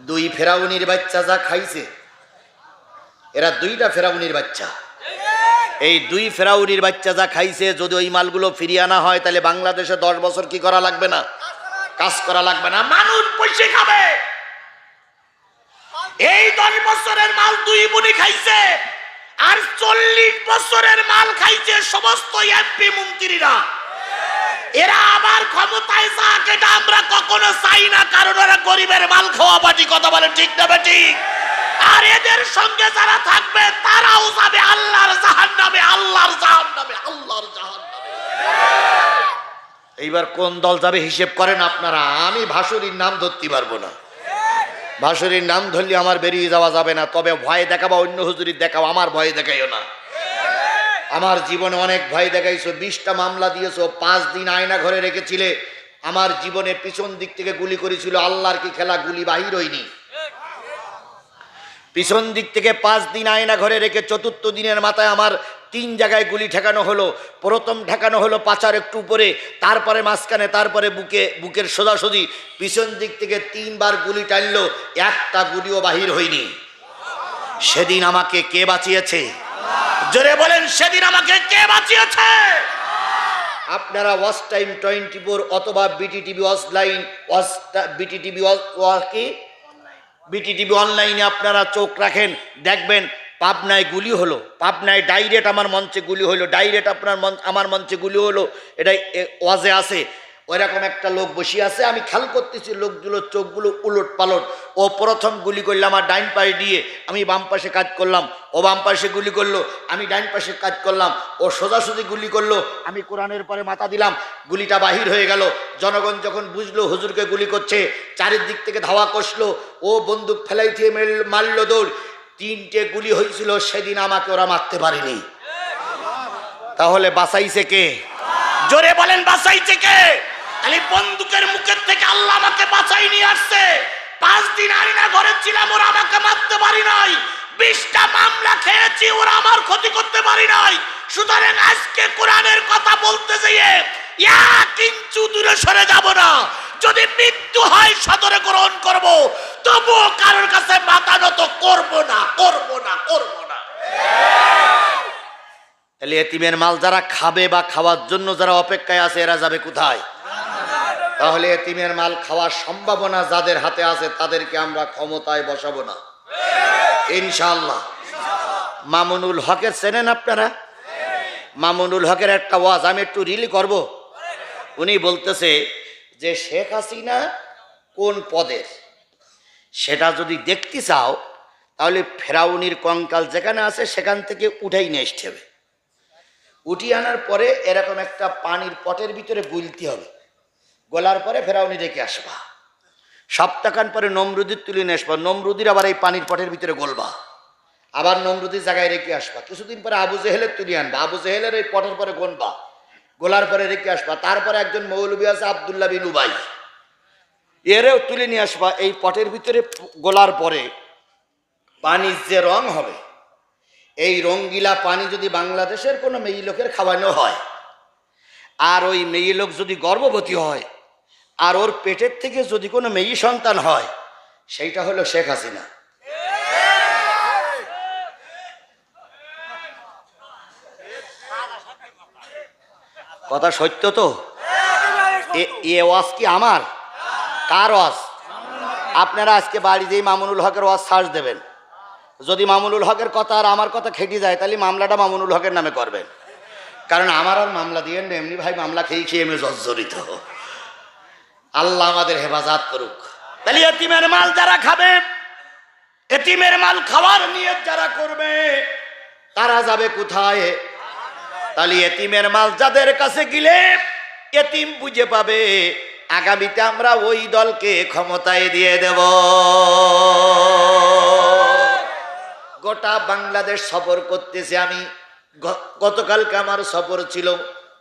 2 ফেরাউনির বাচ্চা যা খাইছে, এরা 2টা ফেরাউনির বাচ্চা। এই 2 ফেরাউনির বাচ্চা যা খাইছে, যদি ওই মালগুলো ফিরিয়ে আনা হয়, তাহলে বাংলাদেশে 10 বছর কি করা লাগবে না? কাজ করা লাগবে না। মানুষ পয়সা খাবে। এই 10 বছরের মাল 2 বুনি খাইছে, আর 40 বছরের মাল খাইছে সমস্ত এমপি মন্ত্রীরা। এরা আবার ক্ষমতায় যাক, এটা আমরা কখনো চাই না, কারণ ওরা গরিবের মাল খাওয়া পাটি, কথা বলেন ঠিক না ঠিক? আর এদের সঙ্গে যারা থাকবে তারাও যাবে আল্লাহর জাহান্নামে, আল্লাহর জাহান্নামে, আল্লাহর জাহান্নামে। এইবার কোন দল যাবে হিসেব করেন আপনারা। আমি ভাসুরির নাম ধরতে পারবো না, ভাসুরির নাম ধরলে আমার বেরিয়ে যাওয়া যাবে না। তবে ভয় দেখাবো, অন্য হুজুরির দেখাবো, আমার ভয় দেখাইও না। আমার জীবনে অনেক ভয় দেখাইছো, 20টা মামলা দিয়েছো, 5 দিন আয়না ঘরে রেখেছিলে। আমার জীবনে পিছন দিক থেকে গুলি করেছিল, আল্লাহর কি খেলা, গুলি বাহির হয়নি। পিছন দিক থেকে 5 দিন আয়না ঘরে রেখে 4র্থ দিনের মাথায় আমার 3 জায়গায় গুলি ঠেকানো হলো। প্রথম ঠেকানো হলো পাছার একটু উপরে, তারপরে মাঝখানে, তারপরে বুকের সোজাসুজি। পিছন দিক থেকে 3 বার গুলি টানলো, একটা গুলিও বাহির হয়নি। সেদিন আমাকে কে বাঁচিয়েছে? জোরে বলেন, সেদিন আমাকে কে বাঁচিয়েছে? আপনারা ওয়াচ টাইম 24 অথবা বিটিটিভি অনলাইন, বিটিটিভি অনলাইনে আপনারা চোখ রাখেন, দেখবেন পাবনায় গুলি হলো, পাবনায় ডাইরেক্ট আমার মঞ্চে গুলি হলো, ডাইরেক্ট আমার মঞ্চে গুলি হলো। এটাই ওয়াজে আছে। ওইরকম একটা লোক বসে আছে, আমি খেয়াল করতেছি লোকগুলোর চোখগুলো উলট পালট। ও প্রথম গুলি করলো আমার ডাইন পাশে দিয়ে, আমি বাম পাশে কাজ করলাম। ও বাম পাশে গুলি করলো, আমি ডাইন পাশে কাজ করলাম। ও সোজাসুজি গুলি করলো, আমি কোরআনের পরে মাথা দিলাম, গুলিটা বাহির হয়ে গেল। জনগণ যখন বুঝলো হুজুরকে গুলি করছে, চারিদিক থেকে ধাওয়া কষলো। ও বন্দুক ফেলাই দিয়ে মারলো দৌড়। 3টে গুলি হয়েছিল, সেদিন আমাকে ওরা মারতে পারেনি। তাহলে বাঁচাইছে কে? জোরে বলেন, বাঁচাইছে কে? তাহলে বন্দুকের মুখের থেকে আল্লাহ আমাকে বাঁচাই নিয়ে আসছে। 5 দিন দিন আইনা ঘরে ছিলাম, ওরা আমাকে মারতে পারি নাই। 20টা মামলা খেয়েছি, ওরা আমার ক্ষতি করতে পারি নাই। সুতরাং আজকে কোরআনের কথা বলতে যেয়ে 1 ইঞ্চি দূরে সরে যাব না। যদি মৃত্যু হয় সদরে গ্রহণ করব, তবুও কারোর কাছে মাথা নত করব না, করব না, করব না। তাহলে এতিমের মাল যারা খাবে বা খাওয়ার জন্য যারা অপেক্ষায় আছে, এরা যাবে কোথায়? তাহলে এতিমের মাল খাওয়ার সম্ভাবনা যাদের হাতে আছে তাদেরকে আমরা ক্ষমতায় বসাবো না ইনশাআল্লাহ। মামুনুল হকের চেনেন আপনারা? মামুনুল হকের একটা ওয়াজ আমি একটু রিলি করব। উনি বলতেছে যে শেখ হাসিনা কোন পদের, সেটা যদি দেখতে চাও তাহলে ফেরাউনির কঙ্কাল যেখানে আছে সেখান থেকে উঠাই নিয়ে আসতে হবে। উঠিয়ে আনার পরে এরকম একটা পানির পটের ভিতরে গুলতে হবে, গোলার পরে ফেরাউনি রেখে আসবা। সপ্তাহখান পরে নমরুদির তুলে নিয়ে আসবা, নমরুদির আবার এই পানির পটের ভিতরে গলবা, আবার নমরুদির জায়গায় রেখে আসবা। কিছুদিন পরে আবু জেহেলের তুলে আনবা, আবু জেহেলের এই পটের পরে গনবা, গোলার পরে রেখে আসবা। তারপরে একজন মৌলবী আছে আব্দুল্লাহ বিন উবাই, এরেও তুলে নিয়ে আসবা। এই পটের ভিতরে গোলার পরে পানির যে রং হবে, এই রঙ্গিলা পানি যদি বাংলাদেশের কোনো মেয়ে লোকের খাওয়ানো হয়, আর ওই মেয়ে লোক যদি গর্ভবতী হয়, আর ওর পেটের থেকে যদি কোনো মেয়ে সন্তান হয়, সেইটা হলো শেখ হাসিনা। কথা সত্য তো? এ ওয়াজ কি আমার? কার ওয়াজ? আপনারা আজকে বাড়ি যেই মামুনুল হকের ওয়াজ সার্চ দেবেন, যদি মামুনুল হকের কথা আর আমার কথা খেটে যায় তাহলে মামলাটা মামুনুল হকের নামে করবেন। কারণ আমার আর মামলা দিয়ে এমনি ভাই মামলা খেয়ে এমনি জর্জরিত। আল্লাহ আমাদের হেফাজত করুক। তাহলে এতিমের মাল যারা খাবে, এতিমের মাল খাওয়ার নিয়ত যারা করবে, তারা যাবে কোথায়? তাহলে এতিমের মাল যাদের কাছে গেলে এতিম বুঝে পাবে, আগামীতে আমরা ওই দলকে ক্ষমতায় দিয়ে দেব। গোটা বাংলাদেশ সফর করতেছে আমি। গতকালকে আমার সফর ছিল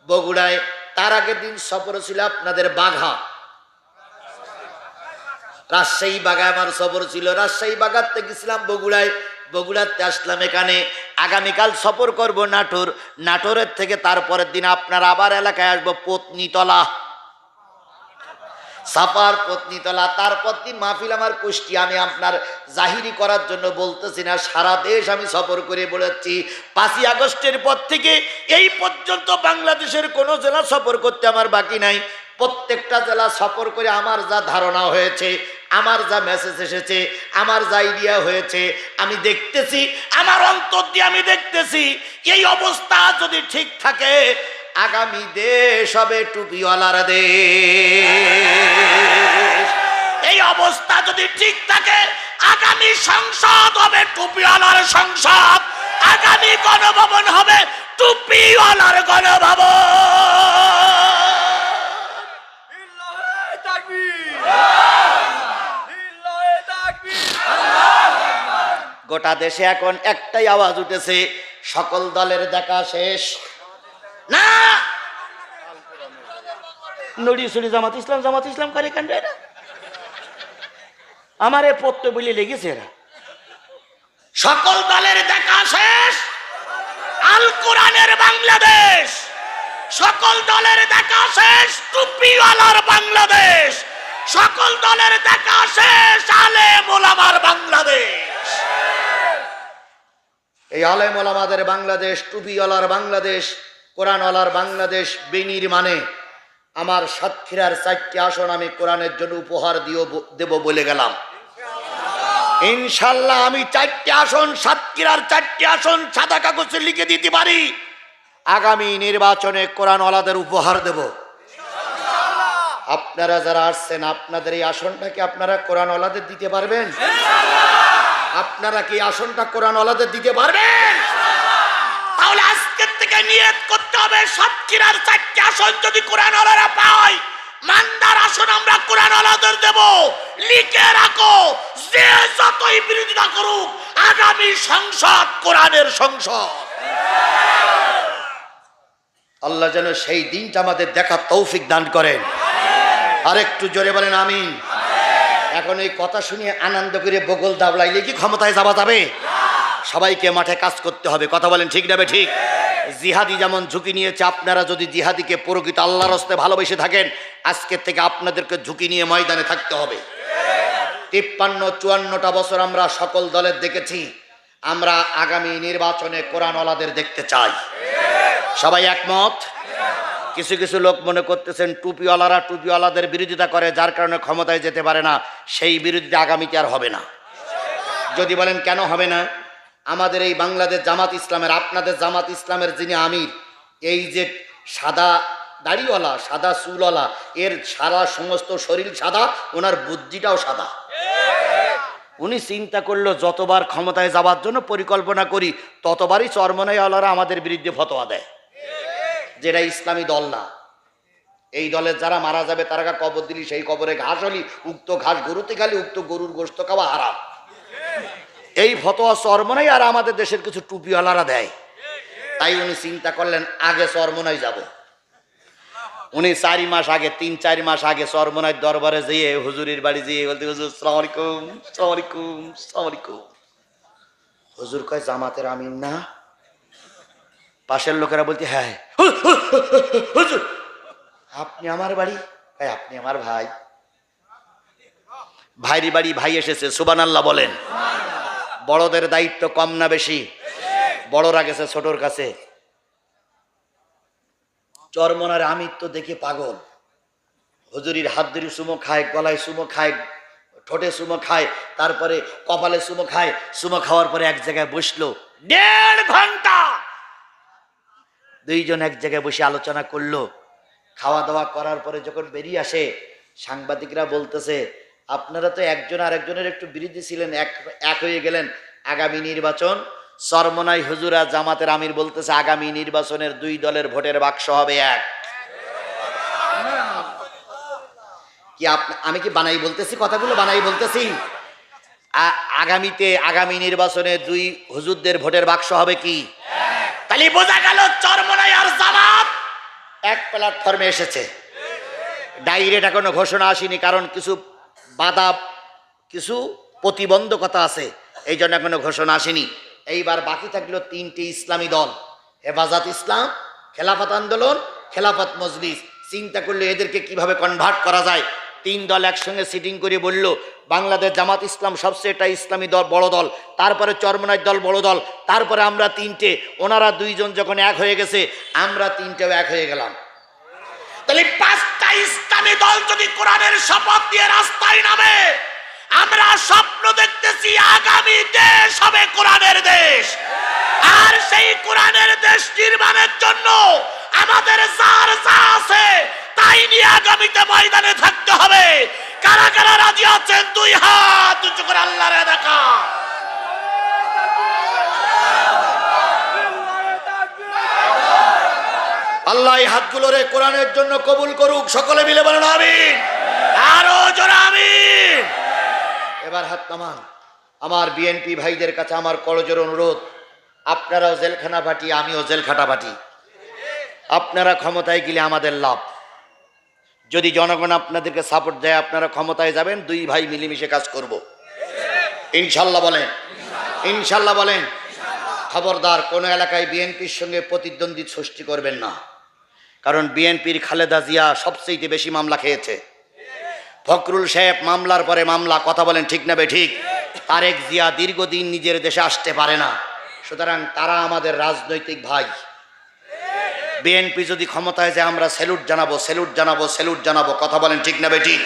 বগুড়ায়, তার আগের দিন সফর ছিল আপনাদের বাঘা, রাজশাহী বাগায় আমার সফর ছিল। রাজশাহী বাগাতে গেছিলাম বগুড়ায়, বগুড়াতে আসলাম এখানে। আগামীকাল সফর করব নাটোর, নাটোরের থেকে তারপরের দিন আপনার আবার এলাকায় আসবো পত্নীতলা, সাপার পত্নীতলা। তারপর দিন মাহফিল আমার কুষ্টিয়া। আমি আপনার জাহিরি করার জন্য বলতেছি না, সারা দেশ আমি সফর করে বলেছি। 5ই আগস্টের পর থেকে এই পর্যন্ত বাংলাদেশের কোনো জেলা সফর করতে আমার বাকি নাই। প্রত্যেকটা জেলা সফর করে আমার যা ধারণা হয়েছে, আমার যা মেসেজ এসেছে, আমার যা আইডিয়া হয়েছে, আমি দেখতেছি, আমার অন্তর দিয়ে আমি দেখতেছি এই অবস্থা যদি ঠিক থাকে, আগামী দেশ হবে টুপিওয়ালার দেশ। এই অবস্থা যদি ঠিক থাকে, আগামী সংসদ হবে টুপিওয়ালার সংসদ, আগামী গণভবন হবে টুপিওয়ালার গণভবন। গোটা দেশে এখন একটাই আওয়াজ উঠেছে, সকল দলের দেখা শেষ। না, নড়িয়ে জামাত ইসলাম, জামাত ইসলাম করে কেন এরা? আমারে পড়তে বলে লেগেছে এরা। সকল দলের দেখা শেষ, আল কোরআনের বাংলাদেশ। সকল দলের দেখা শেষ, টুপিওয়ালার বাংলাদেশ। সকল দলের দেখা শেষ, আলেম ওলামার বাংলাদেশ। এই আলেম ওলামাদের বাংলাদেশ, টুপিওয়ালার বাংলাদেশ, কোরআনওয়ালার বাংলাদেশ বিনির্মাণে আমার সাতক্ষীরার 4টি আসন আমি কোরআনের জন্য উপহার দেব বলে গেলাম। ইনশাল্লাহ আমি 4টি আসন, সাতক্ষীরার 4টি আসন সাদা কাগজে লিখে দিতে পারি। আগামী নির্বাচনে কোরআনওয়ালাদের উপহার দেব। আপনারা যারা আসছেন, আপনাদের এই আসনটা কি আপনারা কোরআনওয়ালাদের দিতে পারবেন? আপনারা কি আসনটা কোরআনওয়ালাদের দিতে পারবেন? তাহলে আজকের থেকে নিয়ত করতে হবে, সাতক্ষীরার 4টি আসন যদি কোরআনওয়ালারা পায়, মান্দার আসন আমরা কোরআনওয়ালাদের দেব। লিখে রাখো, যে যতই বিরোধিতা করুক, আগামী সংসদ কোরআনের সংসদ। আল্লাহ যেন সেই দিনটা আমাদের দেখার তৌফিক দান করেন। আর একটু জোরে বলেন আমিন। এখন এই কথা শুনিয়ে আনন্দ করে বগল দাবলাইলে কি ক্ষমতায় যাওয়া যাবে? সবাইকে মাঠে কাজ করতে হবে। কথা বলেন ঠিক না ঠিক? জিহাদি যেমন ঝুঁকি নিয়েছে, আপনারা যদি জিহাদিকে প্রকৃত আল্লাহর রাস্তে ভালোবেসে থাকেন, আজকের থেকে আপনাদেরকে ঝুঁকি নিয়ে ময়দানে থাকতে হবে। 53-54টা বছর আমরা সকল দলের দেখেছি, আমরা আগামী নির্বাচনে কোরআনওয়ালাদের দেখতে চাই। সবাই একমত? কিছু কিছু লোক মনে করতেছেন টুপিওয়ালারা টুপিওয়ালাদের বিরোধিতা করে, যার কারণে ক্ষমতায় যেতে পারে না। সেই বিরোধিতা আগামীতে আর হবে না। যদি বলেন কেন হবে না, আমাদের এই বাংলাদেশ জামাত ইসলামের, আপনাদের জামাত ইসলামের যিনি আমির, এই যে সাদা দাড়িওয়ালা সাদা চুলওয়ালা, এর সারা সমস্ত শরীর সাদা, ওনার বুদ্ধিটাও সাদা। উনি চিন্তা করলো যতবার ক্ষমতায় যাওয়ার জন্য পরিকল্পনা করি, ততবারই চরমনাইওয়ালারা আমাদের বিরুদ্ধে ফতোয়া দেয়, যেটা ইসলামী দল না। এই দলের যারা মারা যাবে তারা কবর দিলি সেই কবরে ঘাস হলি, উক্ত ঘাস গরুতে খালি, উক্ত গরুর গোশত খাওয়া হারাম। এই ফতোয়া চরমনাই আর আমাদের দেশের কিছু টুপিওয়ালারা দেয়। তাই উনি চিন্তা করলেন আগে চরমনাই যাব। উনি 4 মাস আগে, 3-4 মাস আগে চরমনাইর দরবারে যেয়ে হুজুরের বাড়ি যেয়ে বলতে, হুজুর আসসালামু আলাইকুম, আসসালামু আলাইকুম, আসসালামু আলাইকুম। হুজুর কয় জামাতের আমিন না? পাশের লোকেরা বলতে, হ্যাঁ হুজুর আপনি আমার বাড়ি? হ্যাঁ আপনি আমার ভাই। ভাইরি বাড়ি ভাই এসেছে, সুবহানাল্লাহ বলেন। বড়দের দায়িত্ব কম না বেশি? বড়রা গেছে ছোটর কাছে। চরমনার আমির তো দেখে পাগল। হুজুরির হাত ধরে চুমো খায়, গলায় চুমো খায়, ঠোঁটে চুমো খায়, তারপরে কপালে চুমো খায়। চুমো খাওয়ার পরে এক জায়গায় বসলো 1.5 ঘন্টা। দুইজন এক জায়গায় বসে আলোচনা করলো। খাওয়া দাওয়া করার পরে যখন বেরিয়ে আসে, সাংবাদিকরা বলতেছে, আপনারা তো একজন আরেকজনের একটু বিরোধী ছিলেন, এক হয়ে গেলেন। আগামী নির্বাচন, চরমনাই হুজুরা জামাতের আমির বলতেছে আগামী নির্বাচনের 2 দলের ভোটের বাক্স হবে এক। কি আমি কি বানাই বলতেছি? কথাগুলো বানাই বলতেছি? আগামী নির্বাচনে 2 হুজুরদের ভোটের বাক্স হবে কি? তাহলে বোঝা গেল চরমনাই আর জামাত এক প্ল্যাটফর্মে এসেছে। ডাইরেক্ট এখনো ঘোষণা আসেনি, কারণ কিছু বাধা, কিছু প্রতিবন্ধকতা আছে, এই জন্য এখনো ঘোষণা আসেনি। এইবার বাকি থাকলো 3টে ইসলামী দল, হেফাজত ইসলাম, খেলাফত আন্দোলন, খেলাফত মজলিস। চিন্তা করলে এদেরকে কিভাবে কনভার্ট করা যায়। 3 দল একসঙ্গে সিটিং করে বলল বাংলাদেশ জামাত ইসলাম সবচেয়ে একটা ইসলামী দল, বড় দল, তারপরে চরমনাই দল বড় দল, তারপরে আমরা 3টে, ওনারা 2 জন যখন এক হয়ে গেছে, আমরা 3টেও এক হয়ে গেলাম। তাহলে 5টা ইসলামী দল যদি কোরআনের শপথ দিয়ে রাস্তায় নামে, আমরা স্বপ্ন দেখতেছি আগামী দেশ হবে কোরআনের দেশ। আর সেই কোরআনের দেশ নির্মাণের জন্য আমাদের যার যা আছে তাই নিয়ে আগামীতে ময়দানে থাকতে হবে। কারা কারা রাজি আছেন 2 হাত উঁচু করে আল্লাহরে দেখা। আল্লাহ এই হাতগুলোরে কোরআনের জন্য কবুল করুক। সকলে মিলে বলেন আমিন। আরো জোরে আমিন। এবার হাত নামান। আমার বিএনপি ভাইদের কাছে আমার করজোর অনুরোধ, আপনারাও জেলখানা পাটি, আমিও জেলখাটা পাটি। আপনারা ক্ষমতায় গেলে আমাদের লাভ। যদি জনগণ আপনাদেরকে সাপোর্ট দেয়, আপনারা ক্ষমতায় যাবেন, 2 ভাই মিলেমিশে কাজ করব ইনশাল্লাহ বলেন, ইনশাল্লাহ বলেন। খবরদার কোন এলাকায় বিএনপির সঙ্গে প্রতিদ্বন্দ্বী সৃষ্টি করবেন না, কারণ বিএনপির খালেদা জিয়া সবচেয়ে বেশি মামলা খেয়েছে। ফখরুল সাহেব মামলার পরে মামলা। কথা বলেন ঠিক না ঠিক? তারেক জিয়া দীর্ঘদিন নিজের দেশে আসতে পারে না। সুতরাং তারা আমাদের রাজনৈতিক ভাই। বিএনপি যদি ক্ষমতায় যায় আমরা স্যালুট জানাবো, স্যালুট জানাবো, স্যালুট জানাবো। কথা বলেন ঠিক না ঠিক?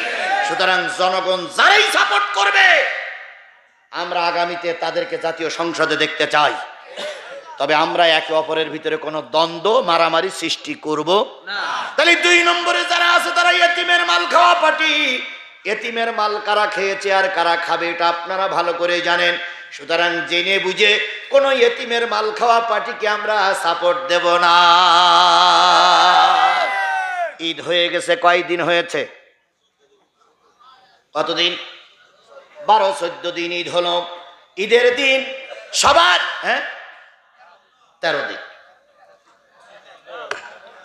সুতরাং জনগণ যারাই সাপোর্ট করবে, আমরা আগামীতে তাদেরকে জাতীয় সংসদে দেখতে চাই। তবে আমরা একে অপরের ভিতরে কোনো দ্বন্দ্ব, মারামারি সৃষ্টি করব না। তাহলে 2 নম্বরে যারা আছে তারা এতিমের মাল খাওয়া পার্টি। এতিমের মাল কারা খেয়েছে আর কারা খাবে এটা আপনারা ভালো করে জানেন। সুতরাং জেনে বুঝে কোন এতিমের মাল খাওয়া পার্টিকে আমরা সাপোর্ট দেব না। ঈদ হয়ে গেছে, কয়দিন হয়েছে? কতদিন? 12-14 দিন ঈদ হলো। ঈদের দিন সবার 13 দিন।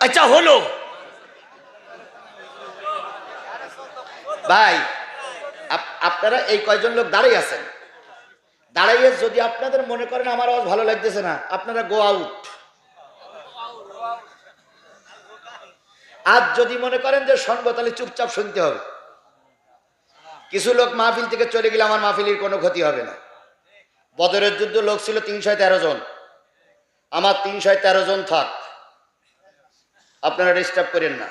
আচ্ছা হলো ভাই, আপনারা এই কয়জন লোক দাঁড়িয়ে আছেন, দাঁড়াইয়ে যদি আপনাদের মনে করেন আমার আওয়াজ ভালো লাগতেছে না, আপনারা গো আউট। আজ যদি মনে করেন যে শুনবো, তাহলে চুপচাপ শুনতে হবে। কিছু লোক মাহফিল থেকে চলে গেলে আমার মাহফিলের কোনো ক্ষতি হবে না। বদরের যুদ্ধ লোক ছিল 313 জন, আমার 313 জন থাক, আপনারা ডিস্টার্ব করেন না।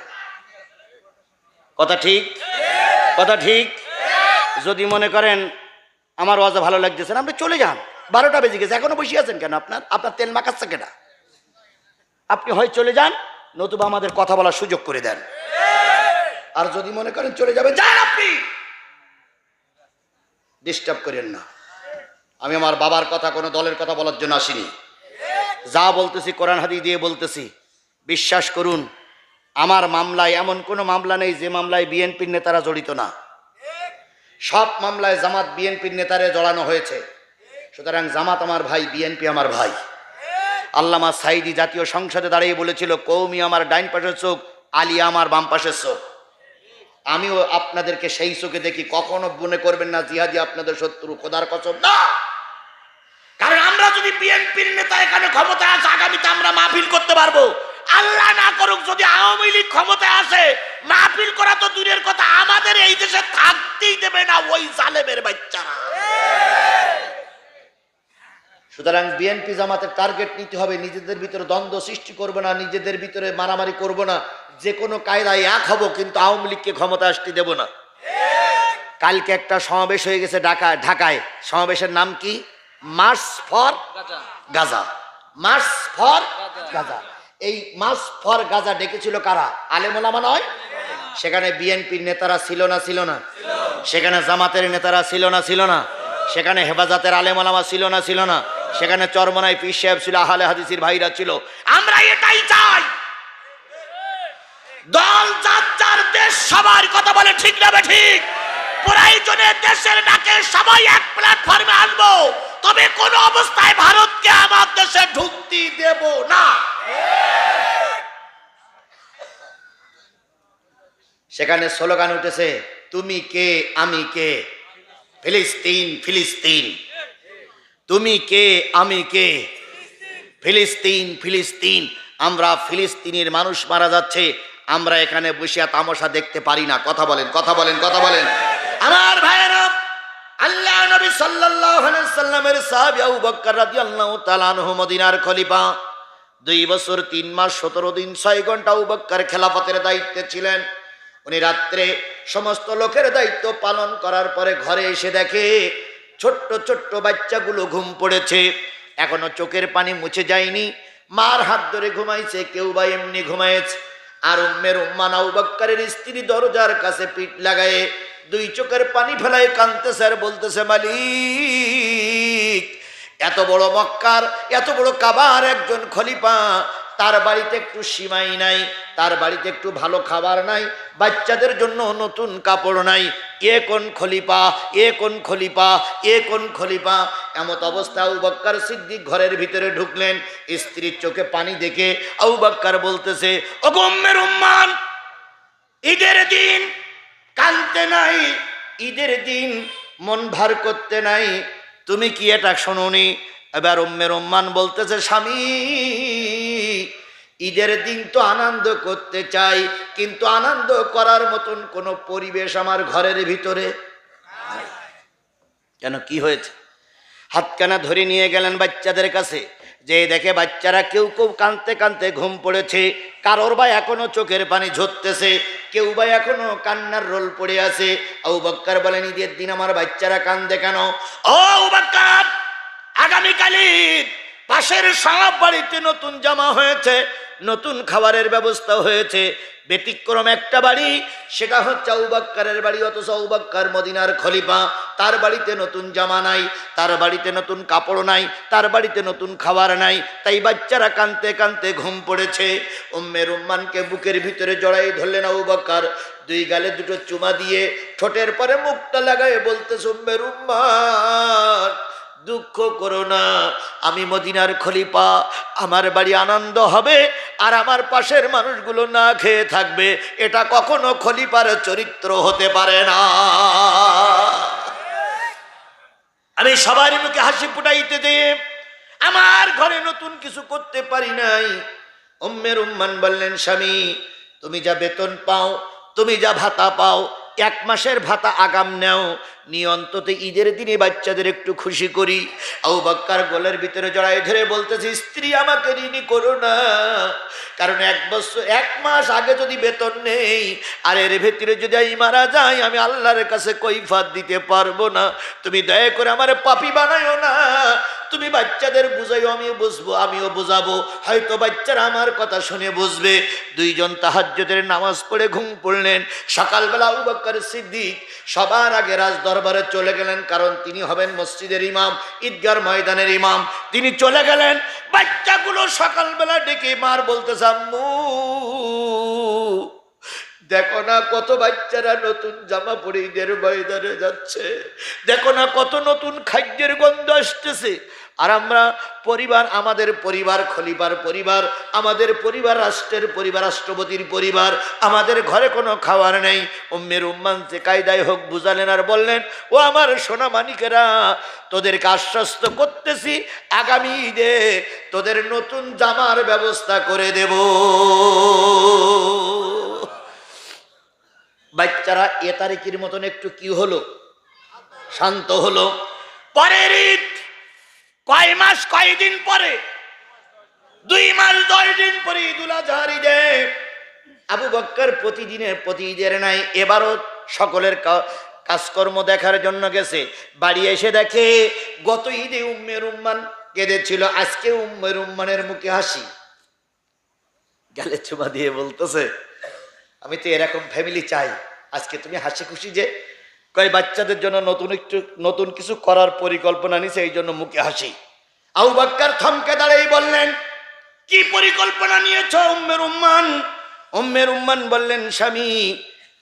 কথা ঠিক, কথা ঠিক। যদি মনে করেন আমার ওয়াজ ভালো লাগতেছে না, আপনি চলে যান। 12টা বেজে গেছে, এখনো বসে আছেন কেন? আপনার তেল মাখাচ্ছে কেনা? আপনি হয় চলে যান, নতুবা আমাদের কথা বলার সুযোগ করে দেন। আর যদি মনে করেন চলে যাবেন, যান, আপনি ডিস্টার্ব করেন না। আমি আমার বাবার কথা, কোনো দলের কথা বলার জন্য আসিনি। যা বলতেছি কোরআন হাদিস দিয়ে বলতেছি। বিশ্বাস করুন, আমার মামলায় এমন কোনো মামলা নেই যে মামলায় বিএনপির নেতারা জড়িত না। সব মামলায় জামাত বিএনপির নেতারে জড়ানো হয়েছে। সুতরাং জামাত আমার ভাই, বিএনপি আমার ভাই। আল্লামা সাইদি জাতীয় সংসদে দাঁড়িয়ে বলেছিল, কৌমি আমার ডাইন পাশের চোখ, আলিয়া আমার বাম পাশের চোখ। আমিও আপনাদেরকে সেই চোখে দেখি। কখনো মনে করবেন না জিহাদি আপনাদের শত্রু, খোদার কসম না। কারণ আমরা যদি বিএনপির নেতা এখানে ক্ষমতায় আসে, আগামীতে আমরা মাহফিল করতে পারবো। আল্লাহ না করুক যদি আওয়ামী লীগ ক্ষমতায় আসে, মাহফিল করা তো দূরের কথা, আমাদের এই দেশে থাকতেই দেবে না ওই জালেমের বাচ্চারা। সুতরাং বিএনপি জামাতের টার্গেট নিতে হবে, নিজেদের ভিতরে দ্বন্দ্ব সৃষ্টি করবো না, নিজেদের ভিতরে মারামারি করব না, যে কোনো কায়দায় এক হব, কিন্তু আওয়ামী লীগকে ক্ষমতা আসতে দেব না। কালকে একটা সমাবেশ হয়ে গেছে ঢাকায়। সমাবেশের নাম কি? March for Gaza. March for Gaza. এই মার্চ ফর গাজা ডেকেছিল কারা? আলেম ওলামা নয়? সেখানে বিএনপির নেতারা ছিল না? ছিল না? সেখানে জামাতের নেতারা ছিল না? ছিল না? সেখানে হেফাজতের আলেম ওলামা ছিল না? ছিল না? সেখানে চরমনায় পীর সাহেব ছিল, আহলে হাদিসের ভাইরা ছিল। আমরা এটাই চাই, দল যার যার দেশ সবার কথা বলে, ঠিক না ঠিক? প্রয়োজনে দেশের ডাকে সবাই এক প্ল্যাটফর্মে আসবো, তবে কোন অবস্থায় ভারতকে আমার দেশে ঢুকতে দেব না। সেখানে স্লোগান উঠেছে, তুমি কে আমি কে, ফিলিস্তিন ফিলিস্তিন। তুমি কে আমি কে, ফিলিস্তিন ফিলিস্তিন। আমরা ফিলিস্তিনের মানুষ মারা যাচ্ছে, আমরা এখানে বসে তামাশা দেখতে পারি না। কথা বলেন, কথা বলেন, কথা বলেন। আমার ভাইয়েরা, আল্লাহ নবী সাল্লাল্লাহু আলাইহি সাল্লামের সাহাবী আবু বকর রাদিয়াল্লাহু তাআলা আনহু মদিনার খলিফা। 2 বছর 3 মাস 17 দিন 6 ঘন্টা আবু বকর খেলাফতের দায়িত্বে ছিলেন। উনি রাত্রে সমস্ত লোকের দায়িত্ব পালন করার পরে ঘরে এসে দেখে ছোট্ট ছোট্ট বাচ্চাগুলো ঘুম পড়েছে, এখনো চোখের পানি মুছে যায়নি। মার হাত ধরে ঘুমাইছে, কেউ বা এমনি ঘুমাইছে। আর উম্মে রুম্মান আবু বকরের স্ত্রী দরজার কাছে পিঠ লাগায়ে 2 চোখের পানি ফেলায় কাঁদতেছে আর বলতেছে, মালিক, এত বড় মক্কার, এত বড় কাবার একজন খলিফা, তার বাড়িতে একটু সিমাই নাই, তার বাড়িতে একটু ভালো খাবার নাই, বাচ্চাদের জন্য নতুন কাপড় নাই। এ কোন খলিফা, এ কোন খলিফা, এ কোন খলিফা? এমত অবস্থা আবু বকর সিদ্দিক ঘরের ভিতরে ঢুকলেন। স্ত্রীর চোখে পানি দেখে আবু বকর বলতেছে, ও উম্মে রুম্মান, ঈদের দিন কাঁদতে নাই, ঈদের দিন মন ভার করতে নাই, তুমি কি এটা শোনোনি? এবার উম্মে রুম্মান বলতেছে, স্বামী, ঈদের দিন তো আনন্দ করতে চাই, কিন্তু আনন্দ করার মতন কোনো পরিবেশ আমার ঘরের ভিতরে। কেন, কি হয়েছে? হাতখানা ধরে নিয়ে গেলেন বাচ্চাদের কাছে, যে দেখে বাচ্চারা কেউ কেউ কাঁদতে কাঁদতে ঘুম পড়েছে, কারোর বা এখনো চোখের পানি ঝরতেছে, কেউ বা এখনো কান্নার রোল পড়ে আছে। আবু বকর বলেন, ঈদের দিন আমার বাচ্চারা কান্দে কেন? ও আবু বকর, আগামীকাল ঈদ, পাশের সব বাড়িতে নতুন জামা হয়েছে, নতুন খাবারের ব্যবস্থা হয়েছে। ব্যতিক্রম একটা বাড়ি, সেটা হচ্ছে আবু বকরের বাড়ি। অথচ আবু বকর মদিনার খলিফা, তার বাড়িতে নতুন জামা নাই, তার বাড়িতে নতুন কাপড় নাই, তার বাড়িতে নতুন খাবার নাই। তাই বাচ্চারা কাঁদতে কাঁদতে ঘুম পড়েছে। উম্মে রুম্মানকে বুকের ভিতরে জড়াই ধরলেন আবু বকর, 2 গালে 2 চুমা দিয়ে ঠোঁটের পরে মুখটা লাগায় বলতেছে, উম্মে রুম্মান, দুঃখ করো না, আমি মদিনার খলিফা, আমার বাড়ি আনন্দ হবে আর আমার পাশের মানুষগুলো না খেয়ে থাকবে, এটা কখনো খলিফার চরিত্র হতে পারে না। আমি সবার মুখে হাসি ফুটাইতে দিয়ে আমার ঘরে নতুন কিছু করতে পারি নাই। উম্মে রুম্মান বললেন, স্বামী তুমি যা বেতন পাও, তুমি যা ভাতা পাও, 1 মাসের ভাতা আগাম নেও, নিয়ে অন্তত ঈদের দিনে বাচ্চাদের একটু খুশি করি। আবু বকর গলার ভিতরে জড়াই ধরে বলতেছে, স্ত্রী আমাকে ঋণী করো না, কারণ 1 মাস আগে যদি বেতন নেই আর এর ভেতরে যদি আমি মারা যাই, আমি আল্লাহর কাছে কৈফাত দিতে পারবো না। তুমি দয়া করে আমার পাপী বানাইও না, তুমি বাচ্চাদের বুঝাইও, আমিও বুঝবো, আমিও বুঝাবো, হয়তো বাচ্চারা আমার কথা শুনে বুঝবে। দুইজন তাহাজ্জুদের নামাজ পড়ে ঘুম পড়লেন। সকালবেলা আবু বকর সিদ্দিক সবার আগে রাজ দরবারে চলে গেলেন, কারণ তিনি হবেন মসজিদের ইমাম, ঈদগার ময়দানের ইমাম। তিনি চলে গেলেন, বাচ্চাগুলো সকালবেলা ডেকে মার বলতেছে, আম্মু দেখো না কত বাচ্চারা নতুন জামা পরে ঈদের ময়দানে যাচ্ছে, দেখো না কত নতুন খাদ্যের গন্ধ আসতেছে। আর আমরা পরিবার, আমাদের পরিবার খলিফার পরিবার, আমাদের পরিবার রাষ্ট্রের পরিবার, রাষ্ট্রপতির পরিবার, আমাদের ঘরে কোনো খাবার নেই। উম্মে রুম্মান যে কায়দায় হোক বুঝালেন আর বললেন, ও আমার সোনা মানিকেরা, তোদেরকে আশ্বস্ত করতেছি, আগামী ঈদে তোদের নতুন জামার ব্যবস্থা করে দেব। বাচ্চারা এ তারিখের মতন একটু কি হলো, শান্ত হলো। পরের ঈদ কয় মাস কয়দিন পরে, 2 মাস 10 দিন পরে ঈদুল আজহার ঈদে আবু বকর প্রতি ঈদের নাই এবারও সকলের কাজকর্ম দেখার জন্য গেছে। বাড়ি এসে দেখে গত ঈদে উম্মে রুম্মান কেঁদেছিল, আজকে উম্মে রুম্মানের মুখে হাসি। গালে চুমা দিয়ে বলতেছে, আমি তো এরকম ফ্যামিলি চাই, আজকে তুমি হাসি খুশি যে। কয় বাচ্চাদের জন্য নতুন কিছু করার পরিকল্পনা নিছে, এই জন্য মুখে হাসি। আবু বকর থমকে দাঁড়িয়ে বললেন, কি পরিকল্পনা নিয়েছ উম্মে রুম্মান? উম্মে রুম্মান বললেন, স্বামী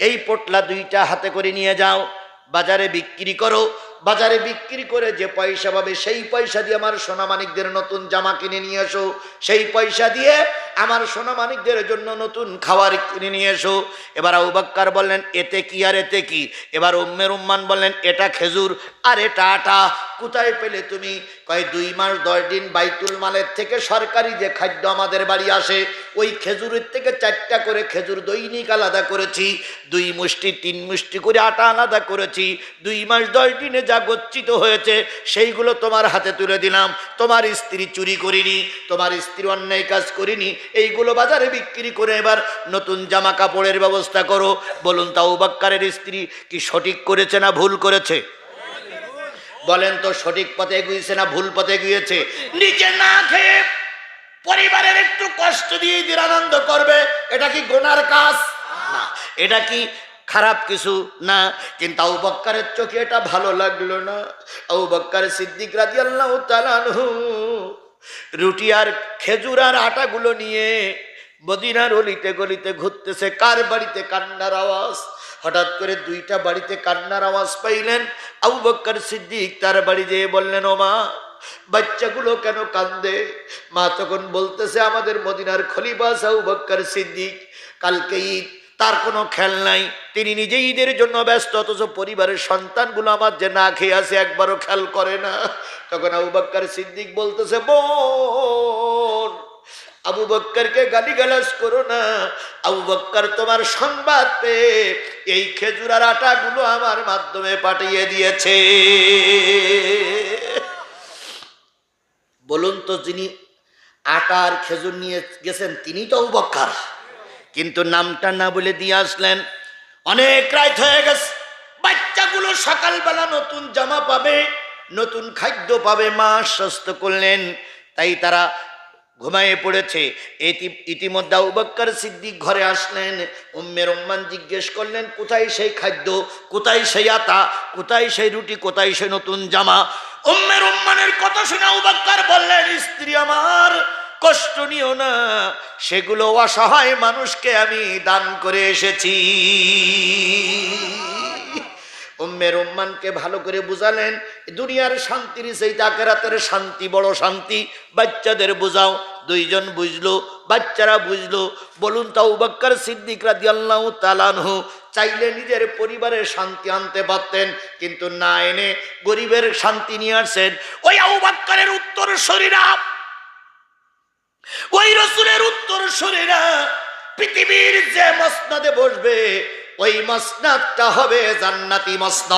এই পোটলা 2টা হাতে করে নিয়ে যাও, বাজারে বিক্রি করো, বাজারে বিক্রি করে যে পয়সা পাবে সেই পয়সা দিয়ে আমার সোনা মানিকদের নতুন জামা কিনে নিয়ে এসো, সেই পয়সা দিয়ে আমার সোনা মানিকদের জন্য নতুন খাবার কিনে নিয়ে এসো। এবার আবু বকর বললেন, এতে কি আর এতে কি? এবার উম্মে রুম্মান বললেন, এটা খেজুর আর এটা আটা। কোথায় পেলে তুমি? কয় 2 মাস 10 দিন বাইতুল মালের থেকে সরকারি যে খাদ্য আমাদের বাড়ি আসে, ওই খেজুরের থেকে 4টা করে খেজুর দৈনিক আলাদা করেছি, 2 মুষ্টি 3 মুষ্টি করে আটা আলাদা করেছি। 2 মাস 10 দিনে যা গচ্ছিত হয়েছে সেইগুলো তোমার হাতে তুলে দিলাম। তোমার স্ত্রী চুরি করিনি, তোমার স্ত্রী অন্যায় কাজ করিনি, এইগুলো বাজারে বিক্রি করে এবার নতুন জামা কাপড়ের ব্যবস্থা করো। বলুন তো আবু বকরের স্ত্রী কি সঠিক করেছে না ভুল করেছে? বলেন তো, সঠিক পথে গিয়েছে না ভুল পথে গিয়েছে? নিচে না খেয়ে পরিবারের একটু কষ্ট দিয়ে ঈদের আনন্দ করবে, এটা কি গুনার কাজ? না, এটা কি খারাপ কিছু না। কিন্তু আবু বকরের চোখে এটা ভালো লাগলো না। আবু বকর সিদ্দিক রাদিয়াল্লাহু তাআলা আনহু রুটি আর খেজুর আর আটাগুলো নিয়ে মদিনার অলিতে গলিতে ঘুরতেছে। কার বাড়িতে কান্নার আওয়াজ? হঠাৎ করে 2টা বাড়িতে কান্নার আওয়াজ পাইলেন। আবু বকর সিদ্দিক তার বাড়ি যেয়ে বললেন, ও মা, বাচ্চাগুলো কেন কান্দে? মা তখন বলতেছে, আমাদের মদিনার খলিফা আবু বকর সিদ্দিক, কালকে ঈদ, তার কোনো খেয়াল নাই, তিনি নিজে ঈদের জন্য ব্যস্ত, অথচ পরিবারের সন্তানগুলো আমার যে না খেয়ে আছে একবারও খেয়াল করে না। তখন আবু বকর সিদ্দিক বলতেছে, বোন, আবু বকরকে গালিগালাজ করো না। আবু বকর তোমার সংবাদ পেয়ে এই খেজুর আর আটাগুলো আমার মাধ্যমে পাঠিয়ে দিয়েছে। বলুন তো, যিনি আটা আর খেজুর নিয়ে গেছেন তিনি তো আবু বকর, কিন্তু নামটা না বলে দিয়ে আসলেন। অনেক রাত হয়ে গেছে, বাচ্চাগুলো সকালবেলা নতুন জামা পাবে, নতুন খাদ্য পাবে, মা আশ্বস্ত করলেন, তাই তারা ঘুমায়ে পড়েছে। ইতিমধ্যে আবু বকর সিদ্দিক ঘরে আসলেন। উম্মে রুম্মান জিজ্ঞেস করলেন, কোথায় সেই খাদ্য, কোথায় সেই আটা, কোথায় সেই রুটি, কোথায় সেই নতুন জামা? উম্মে রুম্মানের কথা শুনে আবু বকর বললেন, স্ত্রী আমার, কষ্ট নিও না, সেগুলো অসহায় মানুষকে আমি দান করে এসেছি। উম্মে রুম্মানকে ভালো করে বুঝালেন, দুনিয়ার শান্তির সেই আখিরাতের শান্তি বড় শান্তি। বাচ্চাদের বুঝাও, দুইজন বুঝলো, বাচ্চারা বুঝলো। বলুন তো আবু বকর সিদ্দিক রাদিয়াল্লাহু তাআলা আনহু চাইলে নিজের পরিবারের শান্তি আনতে পারতেন, কিন্তু না এনে গরিবের শান্তি নিয়ে আসেন। ওই আবু বকরের উত্তরসূরিরা, ওই রাসূলের উত্তরসূরিরা পৃথিবীর যে মসনদে বসবে ওই মসনদটা হবে জান্নাতি মসনদ।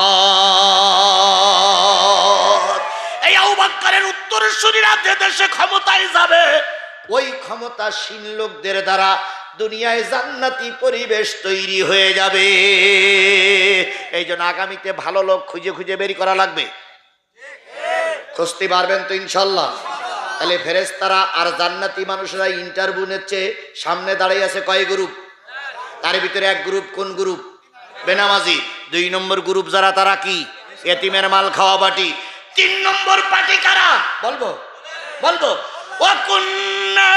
এই আবু বকরের উত্তরসূরিরা যে দেশে ক্ষমতায় যাবে ওই ক্ষমতাসীন লোকদের দ্বারা দুনিয়ায় জান্নাতি পরিবেশ তৈরি হয়ে যাবে। এই জন্য আগামীতে ভালো লোক খুঁজে খুঁজে বের করা লাগবে। খুঁজতে পারবেন তো ইনশাল্লাহ? তাহলে ফেরেশতারা আর জান্নাতি মানুষরা ইন্টারভিউ নিচ্ছে, সামনে দাঁড়িয়ে আছে কয় গ্রুপ? তার ভিতরে এক গ্রুপ কোন গ্রুপ? বেনামাজি। 2 নম্বর গ্রুপ যারা, তারা কি? এতিমের মাল খাওয়া পার্টি। 3 নম্বর পার্টি কারা বলবো? বলবো ওয়াকুন্না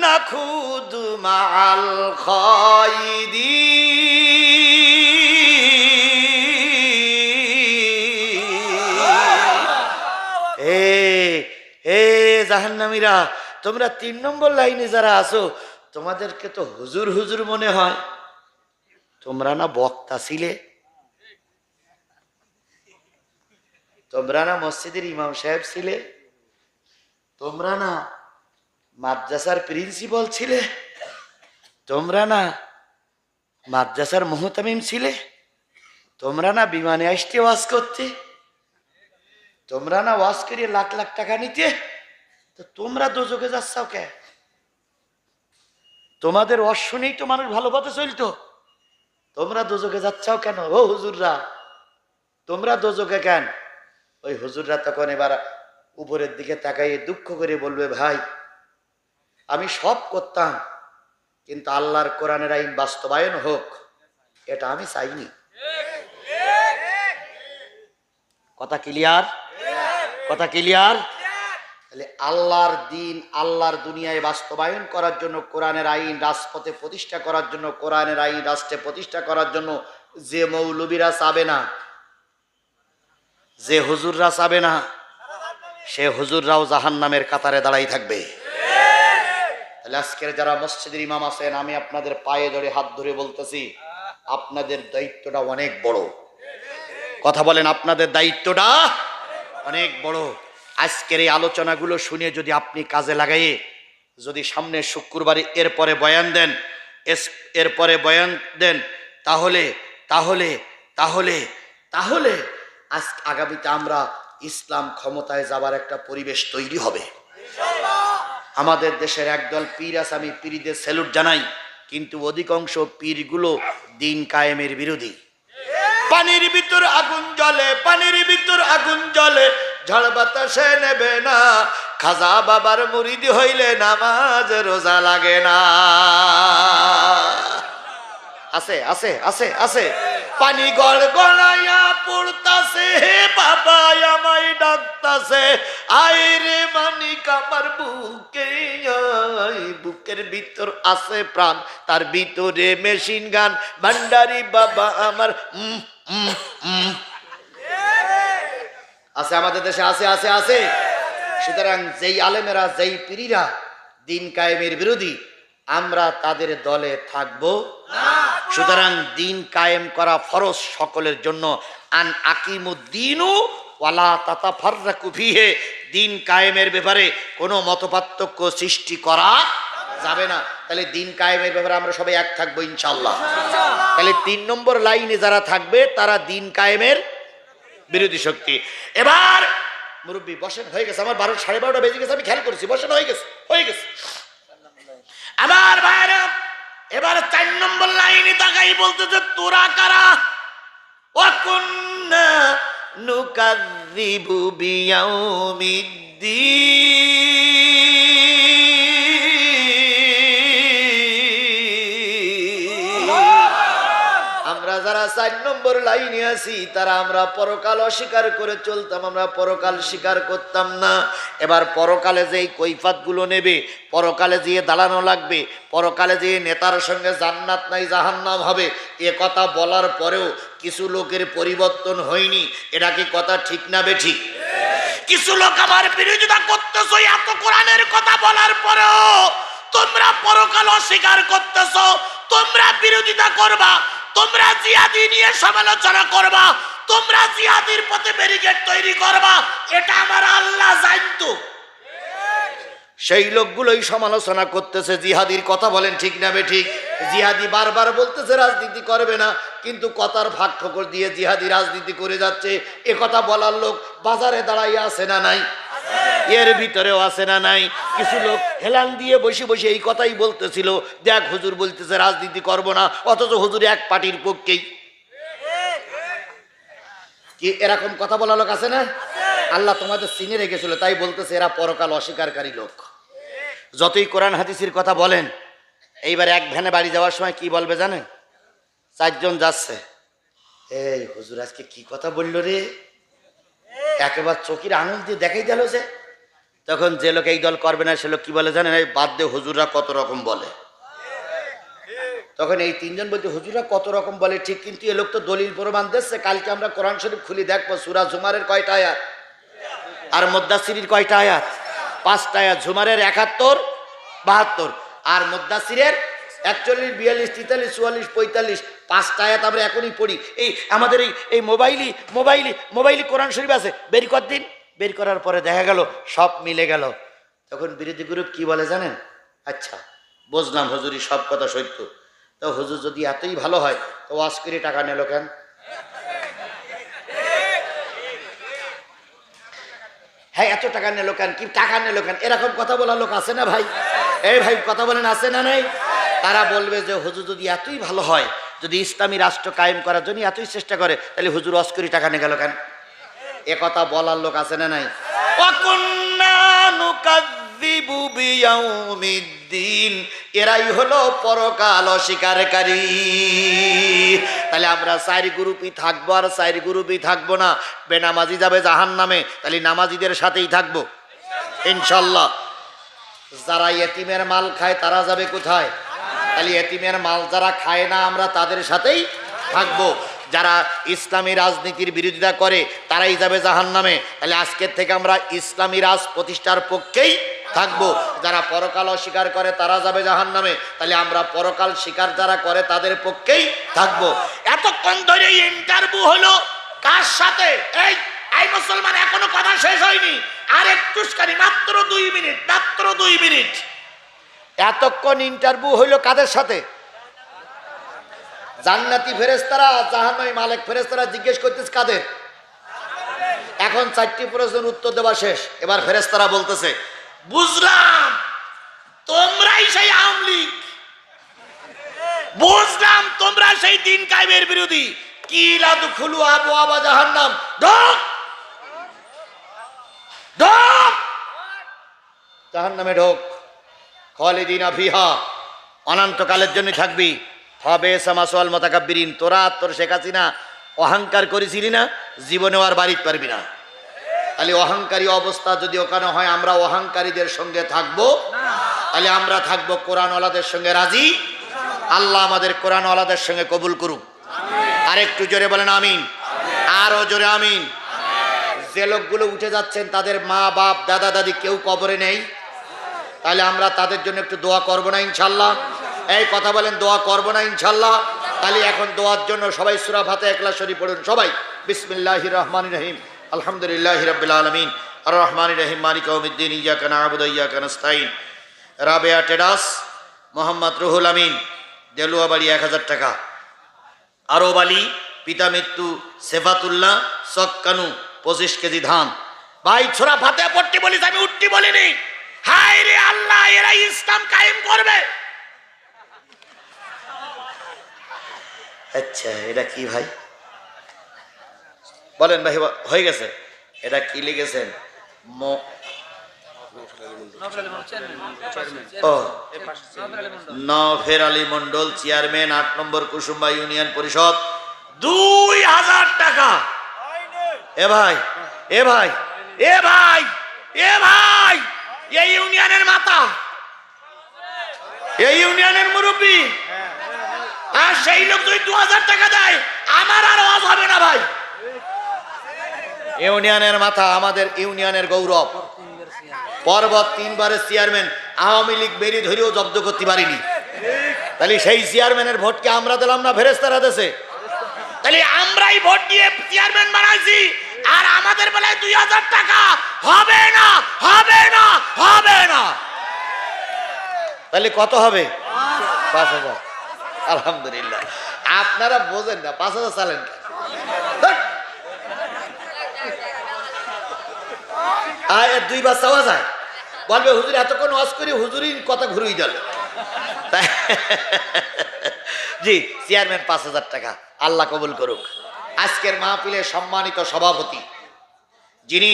নাখুদু মাআল খায়দিন। জাহান্নামীরা, তোমরা 3 নম্বর লাইনে যারা আছো তোমাদেরকে তো হুজুর হুজুর মনে হয়। তোমরা না বক্তা ছিলে? তোমরা না মসজিদের ইমাম সাহেব ছিলে? তোমরা না মাদ্রাসার প্রিন্সিপাল ছিলে? তোমরা না মাদ্রাসার মুহতামিম ছিলে? তোমরা না বিমানে আসতে ওয়াজ করতে? তোমরা না ওয়াজ করে লাখ লাখ টাকা নিতে? তো তোমরা দোজখে যাচ্ছাও কে? তোমাদের ওয়াজ শুনেই তো মানুষ ভালো পথে চলতো। তোমরা দোজখে যাচ্ছাও কেন? ও হুজুররা, তোমরা দোজখে কেন? ওই হুজুররা তখন এবার উপরের দিকে তাকাইয়ে দুঃখ করে বলবে, ভাই আমি সব করতাম কিন্তু আল্লাহর কোরআনের আইন বাস্তবায়ন হোক এটা আমি চাইনি। কথা ক্লিয়ার? কথা ক্লিয়ার? তাহলে আল্লাহর দিন, আল্লাহর দুনিয়ায় বাস্তবায়ন করার জন্য, কোরআনের আইন রাজপথে প্রতিষ্ঠা করার জন্য, কোরআনের আইন রাষ্ট্রে প্রতিষ্ঠা করার জন্য যে মৌলবীরা চাবে না, যে হুজুররা চাবে না, সে হুজুররাও জাহান্নামের কাতারে দাঁড়াই থাকবে। তাহলে আজকের যারা মসজিদের ইমাম আছেন, আমি আপনাদের পায়ে ধরে হাত ধরে বলতেছি, আপনাদের দায়িত্বটা অনেক বড়। কথা বলেন, আপনাদের দায়িত্বটা অনেক বড়। আজকের এই আলোচনাগুলো শুনে যদি আপনি কাজে লাগাইয়ে যদি সামনে শুক্রবারে এরপরে বয়ান দেন, এরপরে বয়ান দেন, তাহলে তাহলে তাহলে তাহলে আজ আগামীতে আমরা ইসলাম ক্ষমতায় যাবার একটা পরিবেশ তৈরি হবে। আমাদের দেশের একদল পীর আছে, আমি পীরদের স্যালুট জানাই, কিন্তু অধিকাংশ পীরগুলো দিন কায়েমের বিরোধী। পানির ভিতর আগুন জ্বলে, পানির ভিতর আগুন জ্বলে, ঝড় বাতাসে নেবে না। খাজা বাবার মুরিদ হইলে নামাজ রোজা লাগে না। আছে আছে আছে আছে। পানি গড় গড়াইয়া পড়তাছে, হে বাবা আমায় ডাকতাছে, আয় রে মানিক আমার বুকে আয়। বুকের ভিতর আছে প্রাণ, তার ভিতরে মেশিন গান, ভান্ডারি বাবা আমার আছে, আমাদের দেশে আছে আছে আছে। সুতরাং যেই আলেমেরা, যেই পীরিরা দিন কায়েমের বিরোধী, আমরা তাদের দলে থাকবো না। সুতরাং দিন কায়েম করা ফরজ সকলের জন্য। আন আকিমুদ্দিনু ওয়ালা তাতাফাররাকু ফিহি, দিন কায়েমের ব্যাপারে কোনো মতপার্থক্য সৃষ্টি করা যাবে না। তাহলে দিন কায়েমের ব্যাপারে আমরা সবাই এক থাকবো ইনশাআল্লাহ। তাহলে 3 নম্বর লাইনে যারা থাকবে তারা দিন কায়েমের বিরোধী শক্তি। এবার মুরব্বী বসেন, হয়ে গেছে আমার 12:30 বেজে গেছে, আমি খেয়াল করেছি, বসেন, হয়ে গেছে হয়ে গেছে আমার ভাইরা। এবার 4 নম্বর লাইনে তাকাই বলতেছে, তোরা কারা? ওয়াকুন্না নুকাযযিবু বিয়াউমিদ্দিন। আমরা যারা 4 নম্বর লাইনে আছি তারা আমরা পরকাল অস্বীকার করে চলতাম, আমরা পরকাল স্বীকার করতাম না। এবার পরকালে যেই কৈফাতগুলো নেবে, পরকালে যেয়ে দাঁড়ানো লাগবে, পরকালে যেয়ে নেতার সঙ্গে জান্নাত নাই জাহান্নাম হবে, এ কথা বলার পরেও কিছু লোকের পরিবর্তন হয়নি। এটা কি কথা ঠিক না বেঠিক? কিছু লোক আমার বিরোধিতা করতেছো, এত কোরআনের কথা বলার পরেও তোমরা পরকাল অস্বীকার করতেছো, তোমরা বিরোধিতা করবা, তোমরা জিহাদি নিয়ে সমালোচনা করবা, তোমরা জিহাদির পথে ব্যারিকেড তৈরি করবা, এটা আমার আল্লাহ জানতো। সেই লোকগুলোই সমালোচনা করতেছে জিহাদির কথা। বলেন ঠিক না বেঠিক? জিহাদি বারবার বলতেছে রাজনীতি করবে না, কিন্তু কথার ভাগ ঠোকর দিয়ে জিহাদি রাজনীতি করে যাচ্ছে। এ কথা বলার লোক বাজারে দাঁড়াইয়া আছে না নাই? এর ভিতরেও আছে না নাই? কিছু লোক হেলান দিয়ে বসে বসে এই কথাই বলতেছিল, দেখ হুজুর বলতেছে রাজনীতি করব না, অথচ হুজুর এক পার্টির পক্ষেই। কি এরকম কথা বলা লোক আছে না? আল্লাহ তোমাদের চিনে রেখেছিল, তাই বলতেছে এরা পরকাল অস্বীকারী লোক। যতই কোরআন হাদিসের কথা বলেন, এইবার এক ভ্যানে বাড়ি যাওয়ার সময় কি বলবে জানেন? 4 জন যাচ্ছে, এই হুজুর আজকে কি কথা বললো রে, একেবারে চোখের আঙুল দিয়ে দেখাই দিল যে। তখন যে লোক এই দল করবে না সে লোক কি বলে জানেন? এই বাদ দে, হুজুররা কত রকম বলে। তখন এই 3 জন বলতে হুজুররা কত রকম বলে ঠিক, কিন্তু এ লোক তো দলিল প্রমাণ দিচ্ছে। কালকে আমরা কোরআন শরীফ খুলি দেখবো, সূরা জুমারের কয়টা আয়াত আর মুদ্দাসিরের কয়টা আয়াত? 5টা আয়াত। জুমারের 71, 72 আর মুদ্দাসিরের 41, 42, 43, 44, 45, 5টা আয়াত আমরা এখনই পড়ি। এই আমাদের এই মোবাইলি কোরআন শরীফ আছে, বের কর দিন। বের করার পরে দেখা গেল সব মিলে গেল। তখন বিরোধী গ্রুপ কি বলে জানেন? আচ্ছা বুঝলাম হুজুরি সব কথা সত্য, তো হুজুর যদি এতই ভালো হয় তো ওয়াজ করে টাকা নিল কেন? হ্যাঁ এত টাকা নিল কেন, কি টাকা নিল কেন? এরকম কথা বলা লোক আছে না ভাই? এই ভাই কথা বলেন, আছে না নাই? তারা বলবে যে হুজুর যদি এতই ভালো হয়, যদি ইসলামী রাষ্ট্র কায়েম করার জন্য এতই চেষ্টা করে, তাহলে হুজুর ওয়াজ করে টাকা নিয়ে গেল কেন? এ কথা বলার লোক আছে না নাই? এরাই হলো পরকাল অস্বীকারী। তাহলে আমরা 4 গ্রুপই থাকবো আর 4 গ্রুপই থাকবো না। বেনামাজি যাবে জাহান্নামে, তাহলে নামাজিদের সাথেই থাকবো ইনশাল্লাহ। যারা ইয়েতিমের মাল খায় তারা যাবে কোথায়? তাহলে ইয়েতিমের মাল যারা খায় না আমরা তাদের সাথেই থাকবো। যারা ইসলামী রাজনীতির বিরোধিতা করে তারাই যাবে জাহান্নামে। তাহলে আজকের থেকে আমরা ইসলামী রাজ প্রতিষ্ঠার পক্ষেই থাকবো। যারা পরকাল অস্বীকার করে তারা যাবে জাহান্নামে, তাহলে আমরা পরকাল স্বীকার যারা করে তাদের পক্ষেই থাকবো। এতক্ষণ ধরে ইন্টারভিউ হলো কার সাথে? এই মুসলমান, এখনো কথা শেষ হয়নি, আর একটুখানি মাত্র 2 মিনিট, মাত্র 2 মিনিট। এতক্ষণ ইন্টারভিউ হইল কাদের সাথে? জান্নাতি ফেরেশতারা, জাহান্নামী মালিক ফেরেশতারা জিজ্ঞেস করতেছে কাদের? এখন 4টি প্রশ্নের উত্তর দেওয়া শেষ। এবার ফেরেশতারা বলতেছে, বুঝলাম তোমরাই সেই আওয়ামী লীগ, বুঝলাম তোমরা সেই দিন কায়েমের বিরোধী। কিলা দুখুলু আবওয়াবা জাহান্নাম, ঢোক ঢোক জাহান্নামে ঢোক, খালিদিনা ফিহা, অনন্তকালের জন্য থাকবি। হবে সামাসওয়াল মুতাকাব্বিরিন। তোরা তোর শেখ হাসিনা অহংকার করেছিলি না, জীবনেও আর বাড়িতে পারবি না। তাহলে অহংকারী অবস্থা যদি ওখানে হয়, আমরা অহংকারীদের সঙ্গে থাকবো, তাহলে আমরা থাকবো কোরআনওয়ালাদের সঙ্গে রাজি। আল্লাহ আমাদের কোরআনওয়ালাদের সঙ্গে কবুল করুক। আর একটু জোরে বলেন আমিন, আরো জোরে আমিন। যে লোকগুলো উঠে যাচ্ছেন তাদের মা বাপ দাদা দাদি কেউ কবরে নেই, তাহলে আমরা তাদের জন্য একটু দোয়া করবো না ইনশাল্লাহ? এই কথা বলেন, দোয়া করবো না ইনশাল্লাহ? তাহলে এখন দোয়ার জন্য সবাই সূরা ফাতিহা ইখলাস শরীফ পড়ুন সবাই। বিসমিল্লাহির রহমানির রহিম, আলহামদুলিল্লাহি রাব্বিল আলামিন, আর রহমানির রহিম, মালিক ইয়াউমিদ্দিন, ইয়্যাকা না'বুদু ওয়া ইয়্যাকা নাস্তাঈন। রাবেয়া টেডাস, মোহাম্মদ রুহুল আমিন, দেলুয়া বাড়ি 1000 টাকা। আরব আলী, পিতা মৃত্যু সেফাতুল্লাহ, সক্কানু 25 কেজি ধান। ভাই সূরা ফাতিহা পড়তে বলিস, আমি উঠতে বলিনি। হায় রে আল্লাহ, এরা ইসলাম কায়েম করবে। আচ্ছা এটা কি ভাই বলেন? ভাই হয়ে গেছে। এটা কি লিখেছেন? নওফের আলী মন্ডল, চেয়ারম্যান, 8 নম্বর কুসুম্বা ইউনিয়ন পরিষদ, 2000 টাকা। এ ভাই এ ভাই এ ভাই এ ভাই, এই ইউনিয়নের মাতা, এই ইউনিয়নের মুরব্বী, আর সেই লোক যদি 2000 টাকা দেয়, আমার আর ওয়াজ হবে না ভাই। ইউনিয়নের মাথা, আমাদের ইউনিয়নের গৌরব, পর্বত 3 বারের চেয়ারম্যান, আওয়ামী লীগ বেরি ধরেও জব্দ করতে পারিনি। তাহলে সেই চেয়ারম্যানের ভোটকে আমরা দিলাম না ফেরেশতারা দেশে? তাহলে আমরাই ভোট দিয়ে চেয়ারম্যান বানাইছি, আর আমাদের বেলায় 2000 টাকা হবে না, হবে না, হবে না। তাহলে কত হবে? 5000। আলহামদুলিল্লাহ। আপনারা বোঝেন না, 5000 চালেন। আর 2 বার চাওয়া যায়, বলবে হুজুর এতক্ষণ ওয়াজ করি হুজুরির কথা ঘুরুই গেল। জি, চেয়ারম্যান 5000 টাকা, আল্লাহ কবুল করুক। আজকের মাহফিলের সম্মানিত সভাপতি, যিনি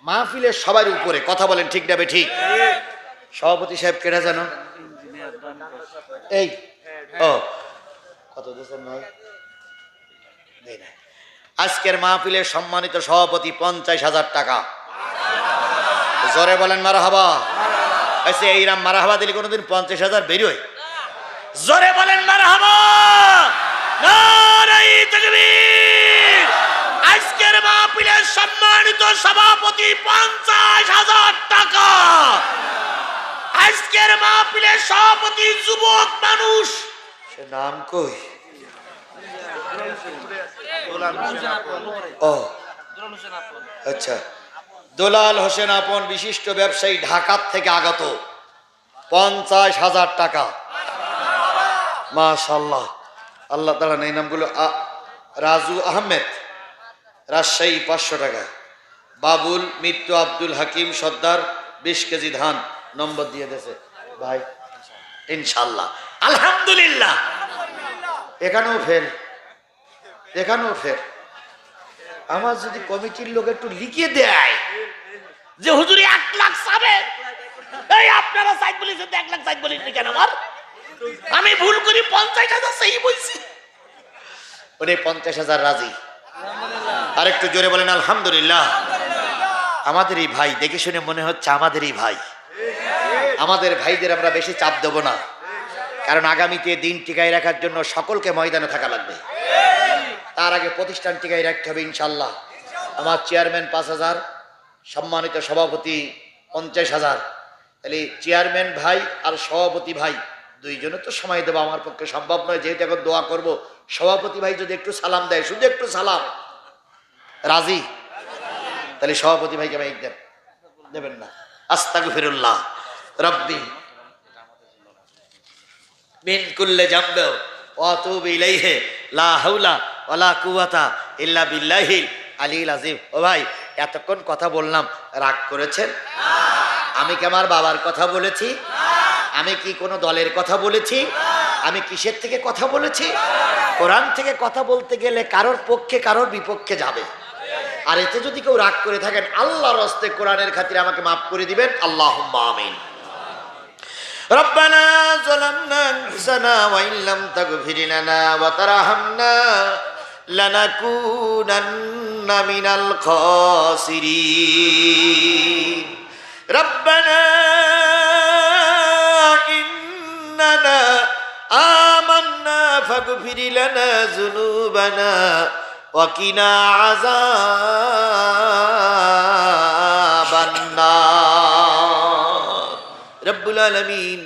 মাহফিলের সবার উপরে, কথা বলেন ঠিক না ঠিক? সভাপতি সাহেব কেটা জানো? এই ও কত দিয়েছেন ভাই? আজকের মাহফিলের সম্মানিত সভাপতি 50,000 টাকা। জোরে বলেন মারহাবা। আচ্ছা, এইরাম মারহাবা দিলে কোনোদিন 50,000 বেরোয়? জোরে বলেন মারহাবা। নারে তাকবীর। আজকের মাহফিলের সম্মানিত সভাপতি 50,000 টাকা। আজকের মাহফিলের সভাপতি যুবক মানুষ, সে নাম কই? ও আচ্ছা, দুলাল হোসেন আপন, বিশিষ্ট ব্যবসায়ী, ঢাকার থেকে আগত, 50,000 টাকা। মাশাআল্লাহ, আল্লাহ তাআলা এই নামগুলো। রাজু আহমেদ, রাজশাহী, 500 টাকা। বাবুল মিত্র, আব্দুল হাকিম সর্দার, 20 কেজি ধান, নম্বর দিয়ে দিয়েছে ভাই, ইনশাআল্লাহ। আলহামদুলিল্লাহ। এখানেও ফের, এখানেও ফের। আমার যদি কমিটির লোক একটু লিখে দেয় যে হুজুরি 1 লাখ চাবে, এই আপনারা সাইড বলেছেন 1 লাখ সাইড বলেছেন কেন? আমার আমি ভুল করি 50,000 সেই বলছি, উনি 50,000 রাজি। আর একটু জোরে বলেন আলহামদুলিল্লাহ। আমাদেরই ভাই, দেখে শুনে মনে হচ্ছে আমাদেরই ভাই। আমাদের ভাইদের আমরা বেশি চাপ দেব না, কারণ আগামীতে দিন টিকায় রাখার জন্য সকলকে ময়দানে থাকা লাগবে। তার আগে প্রতিষ্ঠান টিকায় রাখতে হবে ইনশাল্লাহ। আমার চেয়ারম্যান 5,000, সম্মানিত সভাপতি 50,000। তাহলে চেয়ারম্যান ভাই আর সভাপতি ভাই দুইজনে তো সময় দেবো, আমার পক্ষে সম্ভব নয়, যেহেতু এখন দোয়া করব। সভাপতি ভাই যদি একটু সালাম দেয়, শুধু একটু সালাম, রাজি? তাহলে সভাপতি ভাইকে মাইক দেন, দেবেন না? আস্তাগফিরুল্লাহ রব্বি মিন কুল্লি জামবি ওয়া আতুবু ইলাইহি লা হাওলা ওয়ালা কুওয়াতা ইল্লা বিল্লাহিল আলিয়্যিল আযীম। ও ভাই, এতক্ষণ কথা বললাম, রাগ করেছেন? আমি কি আমার বাবার কথা বলেছি? আমি কি কোনো দলের কথা বলেছি? আমি কিসের থেকে কথা বলেছি? কোরআন থেকে কথা বলতে গেলে কারোর পক্ষে কারোর বিপক্ষে যাবে। আর এতে যদি কেউ রাগ করে থাকেন, আল্লাহর হস্তে কোরআনের খাতিরে আমাকে মাফ করে দিবেন, আল্লাহুম্মা আমিন। রব্বানা যালামনা আনফুসানা ওয়া ইল্লাম তাগফির লানা ওয়া তারহামনা লানাকুনান্না মিনাল খাসিরিন। রব্বানা ইন্নানা আমান্না ফাগফির লানা যুনুবানা ওয়া কিনা আযাবান নার। রব্বুল আলামিন,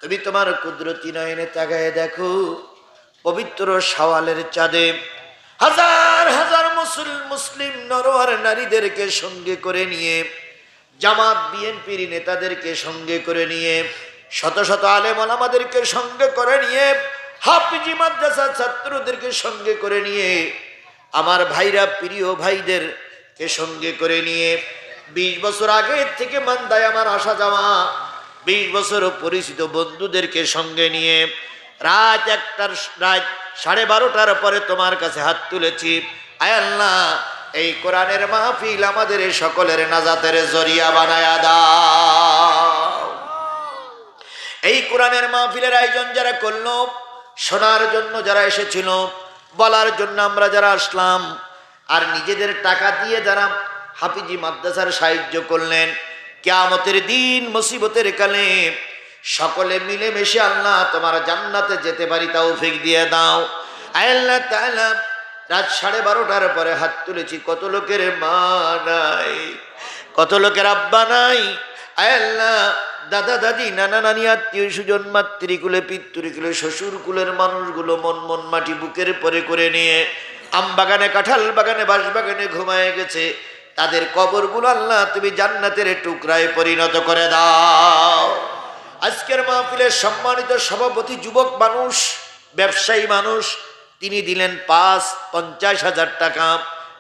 তুমি তোমার কুদরতি নয়নে তাকায় দেখো, পবিত্র শাওয়ালের চাঁদে হাজার হাজার মুসলিম নর আর নারীদেরকে সঙ্গে করে নিয়ে, জামাত বিএনপির নেতাদেরকে সঙ্গে করে নিয়ে, শত শত আলেম ওলামাদেরকে সঙ্গে করে নিয়ে, হাফিজি মাদ্রাসা ছাত্রদেরকে সঙ্গে করে নিয়ে, আমার ভাইরা প্রিয় ভাইদেরকে সঙ্গে করে নিয়ে, 20 বছর আগে থেকে মান্দায় আমার আসা যাওয়া, 20 বছর পরিচিত বন্ধুদেরকে সঙ্গে নিয়ে রাত 12:30 পরে তোমার কাছে হাত তুলেছি। আয় আল্লাহ, এই কোরআনের মাহফিল আমাদের সকলের নাজাতের জরিয়া বানায়া দাও। এই কোরআনের মাহফিলের আয়োজন যারা করলো, শোনার জন্য যারা এসেছিল, বলার জন্য আমরা যারা আসলাম, আর নিজেদের টাকা দিয়ে যারা হাফিজি মাদ্রাসার সাহায্য করলেন, কিয়ামতের দিন মুসিবতের কালে সকলে মিলেমিশে আল্লাহ তোমার জান্নাতে যেতে পারি তৌফিক দিয়ে দাও। আয় আল্লাহ তাআলা, রাত 12:30টার পরে হাত তুলেছি, কত লোকের মা নাই, কত লোকের আব্বা নাই। আয় আল্লাহ, দাদা দাদি নানা নানি আত্মীয় স্বজন মাতৃকুলে পিতৃকুলে শ্বশুর কুলের মানুষগুলো মন মাটি বুকের পরে করে নিয়ে আম বাগানে কাঁঠাল বাগানে বাঁশ বাগানে ঘুমায় গেছে। তাদের কবরগুলো আল্লাহ তুমি জান্নাতের টুকরায় পরিণত করে দাও। আজকের মাহফিলের সম্মানিত সভাপতি যুবক মানুষ, ব্যবসায়ী মানুষ, তিনি দিলেন 50,000 টাকা।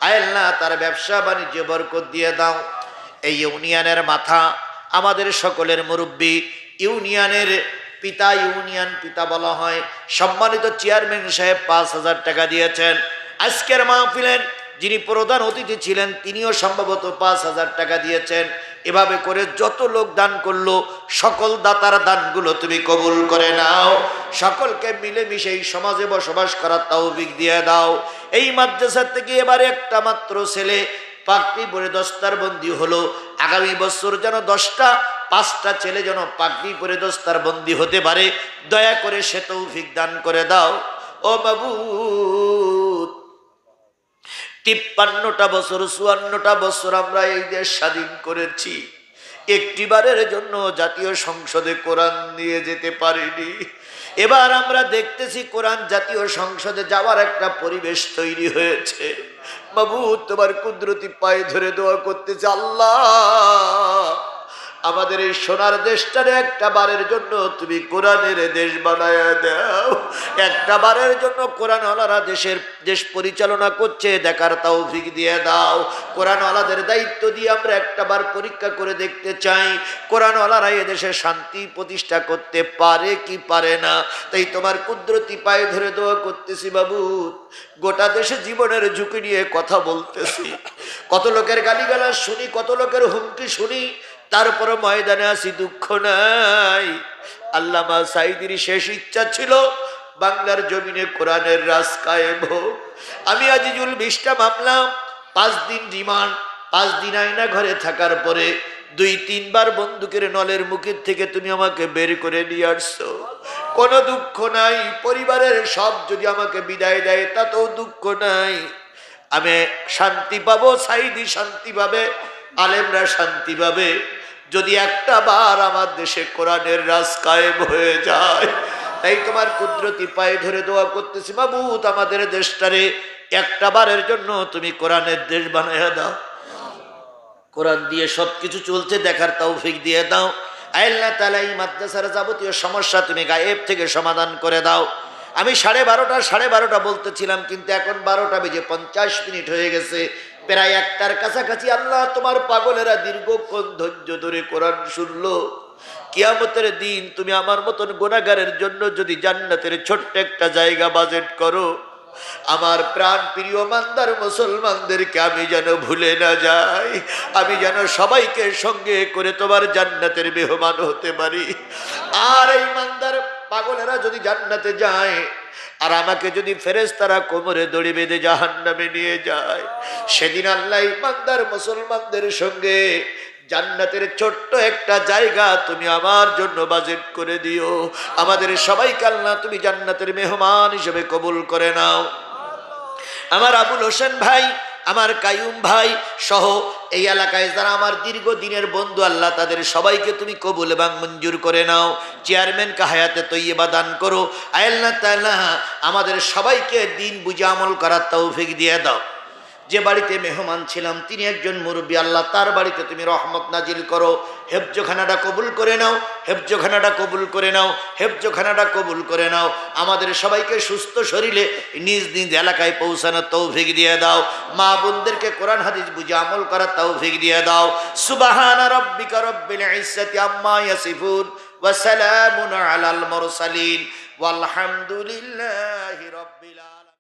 আয় আল্লাহ, তার ব্যবসা বাণিজ্য বরকত দিয়ে দাও। এই ইউনিয়নের মাথা, আমাদের সকলের মুরব্বী, ইউনিয়নের পিতা, ইউনিয়ন পিতা বলা হয়, সম্মানিত চেয়ারম্যান সাহেব 5,000 টাকা দিয়েছেন। আজকের মাহফিলের যিনি প্রধান অতিথি ছিলেন তিনিও সম্ভবত 5,000 টাকা দিয়েছেন। এভাবে করে যত লোক দান করলো, সকল দাতার দানগুলো তুমি কবুল করে নাও। সকলকে মিলেমিশে এই সমাজে বসবাস করার তৌফিক দিয়ে দাও। এই মাদ্রাসা থেকে এবারে একটা মাত্র ছেলে পাগড়ি পরে দস্তারবন্দি হলো, আগামী বছর যেন 5টা ছেলে যেন পাগড়ি পরে দস্তারবন্দি হতে পারে, দয়া করে সে তৌফিক দান করে দাও। ও মাবুদ, 53টা বছর 54টা বছর আমরা এই দেশ স্বাধীন করেছি, একটিবারের জন্য জাতীয় সংসদে কোরআন নিয়ে যেতে পারিনি। এবার আমরা দেখতেছি কোরআন জাতীয় সংসদে যাওয়ার একটা পরিবেশ তৈরি হয়েছে। মাবুদ, তোমার কুদরতি পায়ে ধরে দোয়া করতেছে, আল্লাহ আমাদের এই সোনার দেশটারে একটা বারের জন্য তুমি কোরআনের দেশ বানায়া দাও। একটা বারের জন্য কোরআনওয়ালারা দেশ পরিচালনা করছে দেখার তৌফিক দিয়ে দাও। কোরআনওয়ালাদের দায়িত্ব দিয়ে আমরা একটা বার পরীক্ষা করে দেখতে চাই কোরআনওয়ালারা এদেশে শান্তি প্রতিষ্ঠা করতে পারে কি পারে না। তাই তোমার কুদরতি পায়ে ধরে দোয়া করতেছি বাবু, গোটা দেশে জীবনের ঝুঁকি নিয়ে কথা বলতেছি, কত লোকের গালিগালাজ শুনি, কত লোকের হুমকি শুনি, তারপরে ময়দানে আসি, দুঃখ নাই। আল্লামা সাঈদীর শেষ ইচ্ছা ছিল বাংলার জমিনে কোরআনের রাজ কায়েম হোক। আমি আজিজুল 20টা মামলা, 5 দিন রিমান্ড, 5 দিন আয়না ঘরে থাকার পরে 2-3 বার বন্দুকের নলের মুখের থেকে তুমি আমাকে বের করে নিয়ে আসছো, কোনো দুঃখ নাই। পরিবারের সব যদি আমাকে বিদায় দেয় তাতেও দুঃখ নাই। আমি শান্তি পাবো, সাঈদী শান্তি পাবে, আলেমরা শান্তি পাবে, যদি একটা বার আমার দেশে কোরআনের রাজ কায়েম হয়ে যায়। তাই তোমার কুদরতি পায়ে ধরে দোয়া করতেছি মাবুদ, আমাদের দেশটারে একটা বারের জন্য তুমি কোরআনের দেশ বানাইয়া দাও। কোরআন দিয়ে সবকিছু চলছে দেখার তৌফিক দিয়ে দাও। আল্লাহ তাআলা এই মাদ্রাসার যাবতীয় সমস্যা তুমি গায়েব থেকে সমাধান করে দাও। আমি 12:30 বলতেছিলাম, কিন্তু এখন 12টা বেজে 50 মিনিট হয়ে গেছে, প্রায় 1টার কাছাকাছি। আল্লাহ তোমার পাগলেরা দীর্ঘক্ষণ ধৈর্য ধরে কোরআন শুনলো। কিয়ামতের দিন তুমি আমার মতন গুনাহগারের জন্য যদি জান্নাতের ছোট্ট একটা জায়গা বাজেট করো, আমার প্রাণ প্রিয় মানদার মুসলমানদেরকে আমি যেন ভুলে না যাই, আমি যেন সবাইকে সঙ্গে করে তোমার জান্নাতের মেহমান হতে পারি। আর এই মানদার পাগলেরা যদি জান্নাতে যায় আর আমাকে যদি ফেরেশতারা কোমরে দড়ি বেঁধে জাহান্নামে নিয়ে যায়, সেদিন আল্লাহ ইমানদার মুসলমানদের সঙ্গে জান্নাতের ছোট্ট একটা জায়গা তুমি আমার জন্য বাজেট করে দিও। আমাদের সবাইকে আল্লাহ তুমি জান্নাতের মেহমান হিসেবে কবুল করে নাও। আমার আবুল হোসেন ভাই, আমার কায়ুম ভাই সহ এই এলাকায় যারা আমার দীর্ঘদিনের বন্ধু, আল্লাহ তাদের সবাইকে তুমি কবুল এবং মঞ্জুর করে নাও। চেয়ারম্যানকে হায়াতে তৈয়বা দান করো। আল্লাহ তাআলা আমাদের সবাইকে দিন বুঝে আমল করার তৌফিক দিয়ে দাও। যে বাড়িতে মেহমান ছিলাম তিনি একজন মুরব্বী, আল্লাহ তার বাড়িতে তুমি রহমত নাজিল করো। হেফজখানাটা কবুল করে নাও, হেফজখানাটা কবুল করে নাও, হেফজখানাটা কবুল করে নাও। আমাদের সবাইকে সুস্থ শরীরে নিজ নিজ এলাকায় পৌঁছানোর তৌফিক দিয়ে দাও। মা বোনদেরকে কোরআন হাদিস বুঝে আমল করার তৌফিক দিয়ে দাও। সুবহানা রাব্বিকা রব্বিল ইজ্জাতি আম্মা ইয়াসিফুন ওয়া সালামুন আলাল মুরসালিন ওয়ালহামদুলিল্লাহি রাব্বিল আলামিন।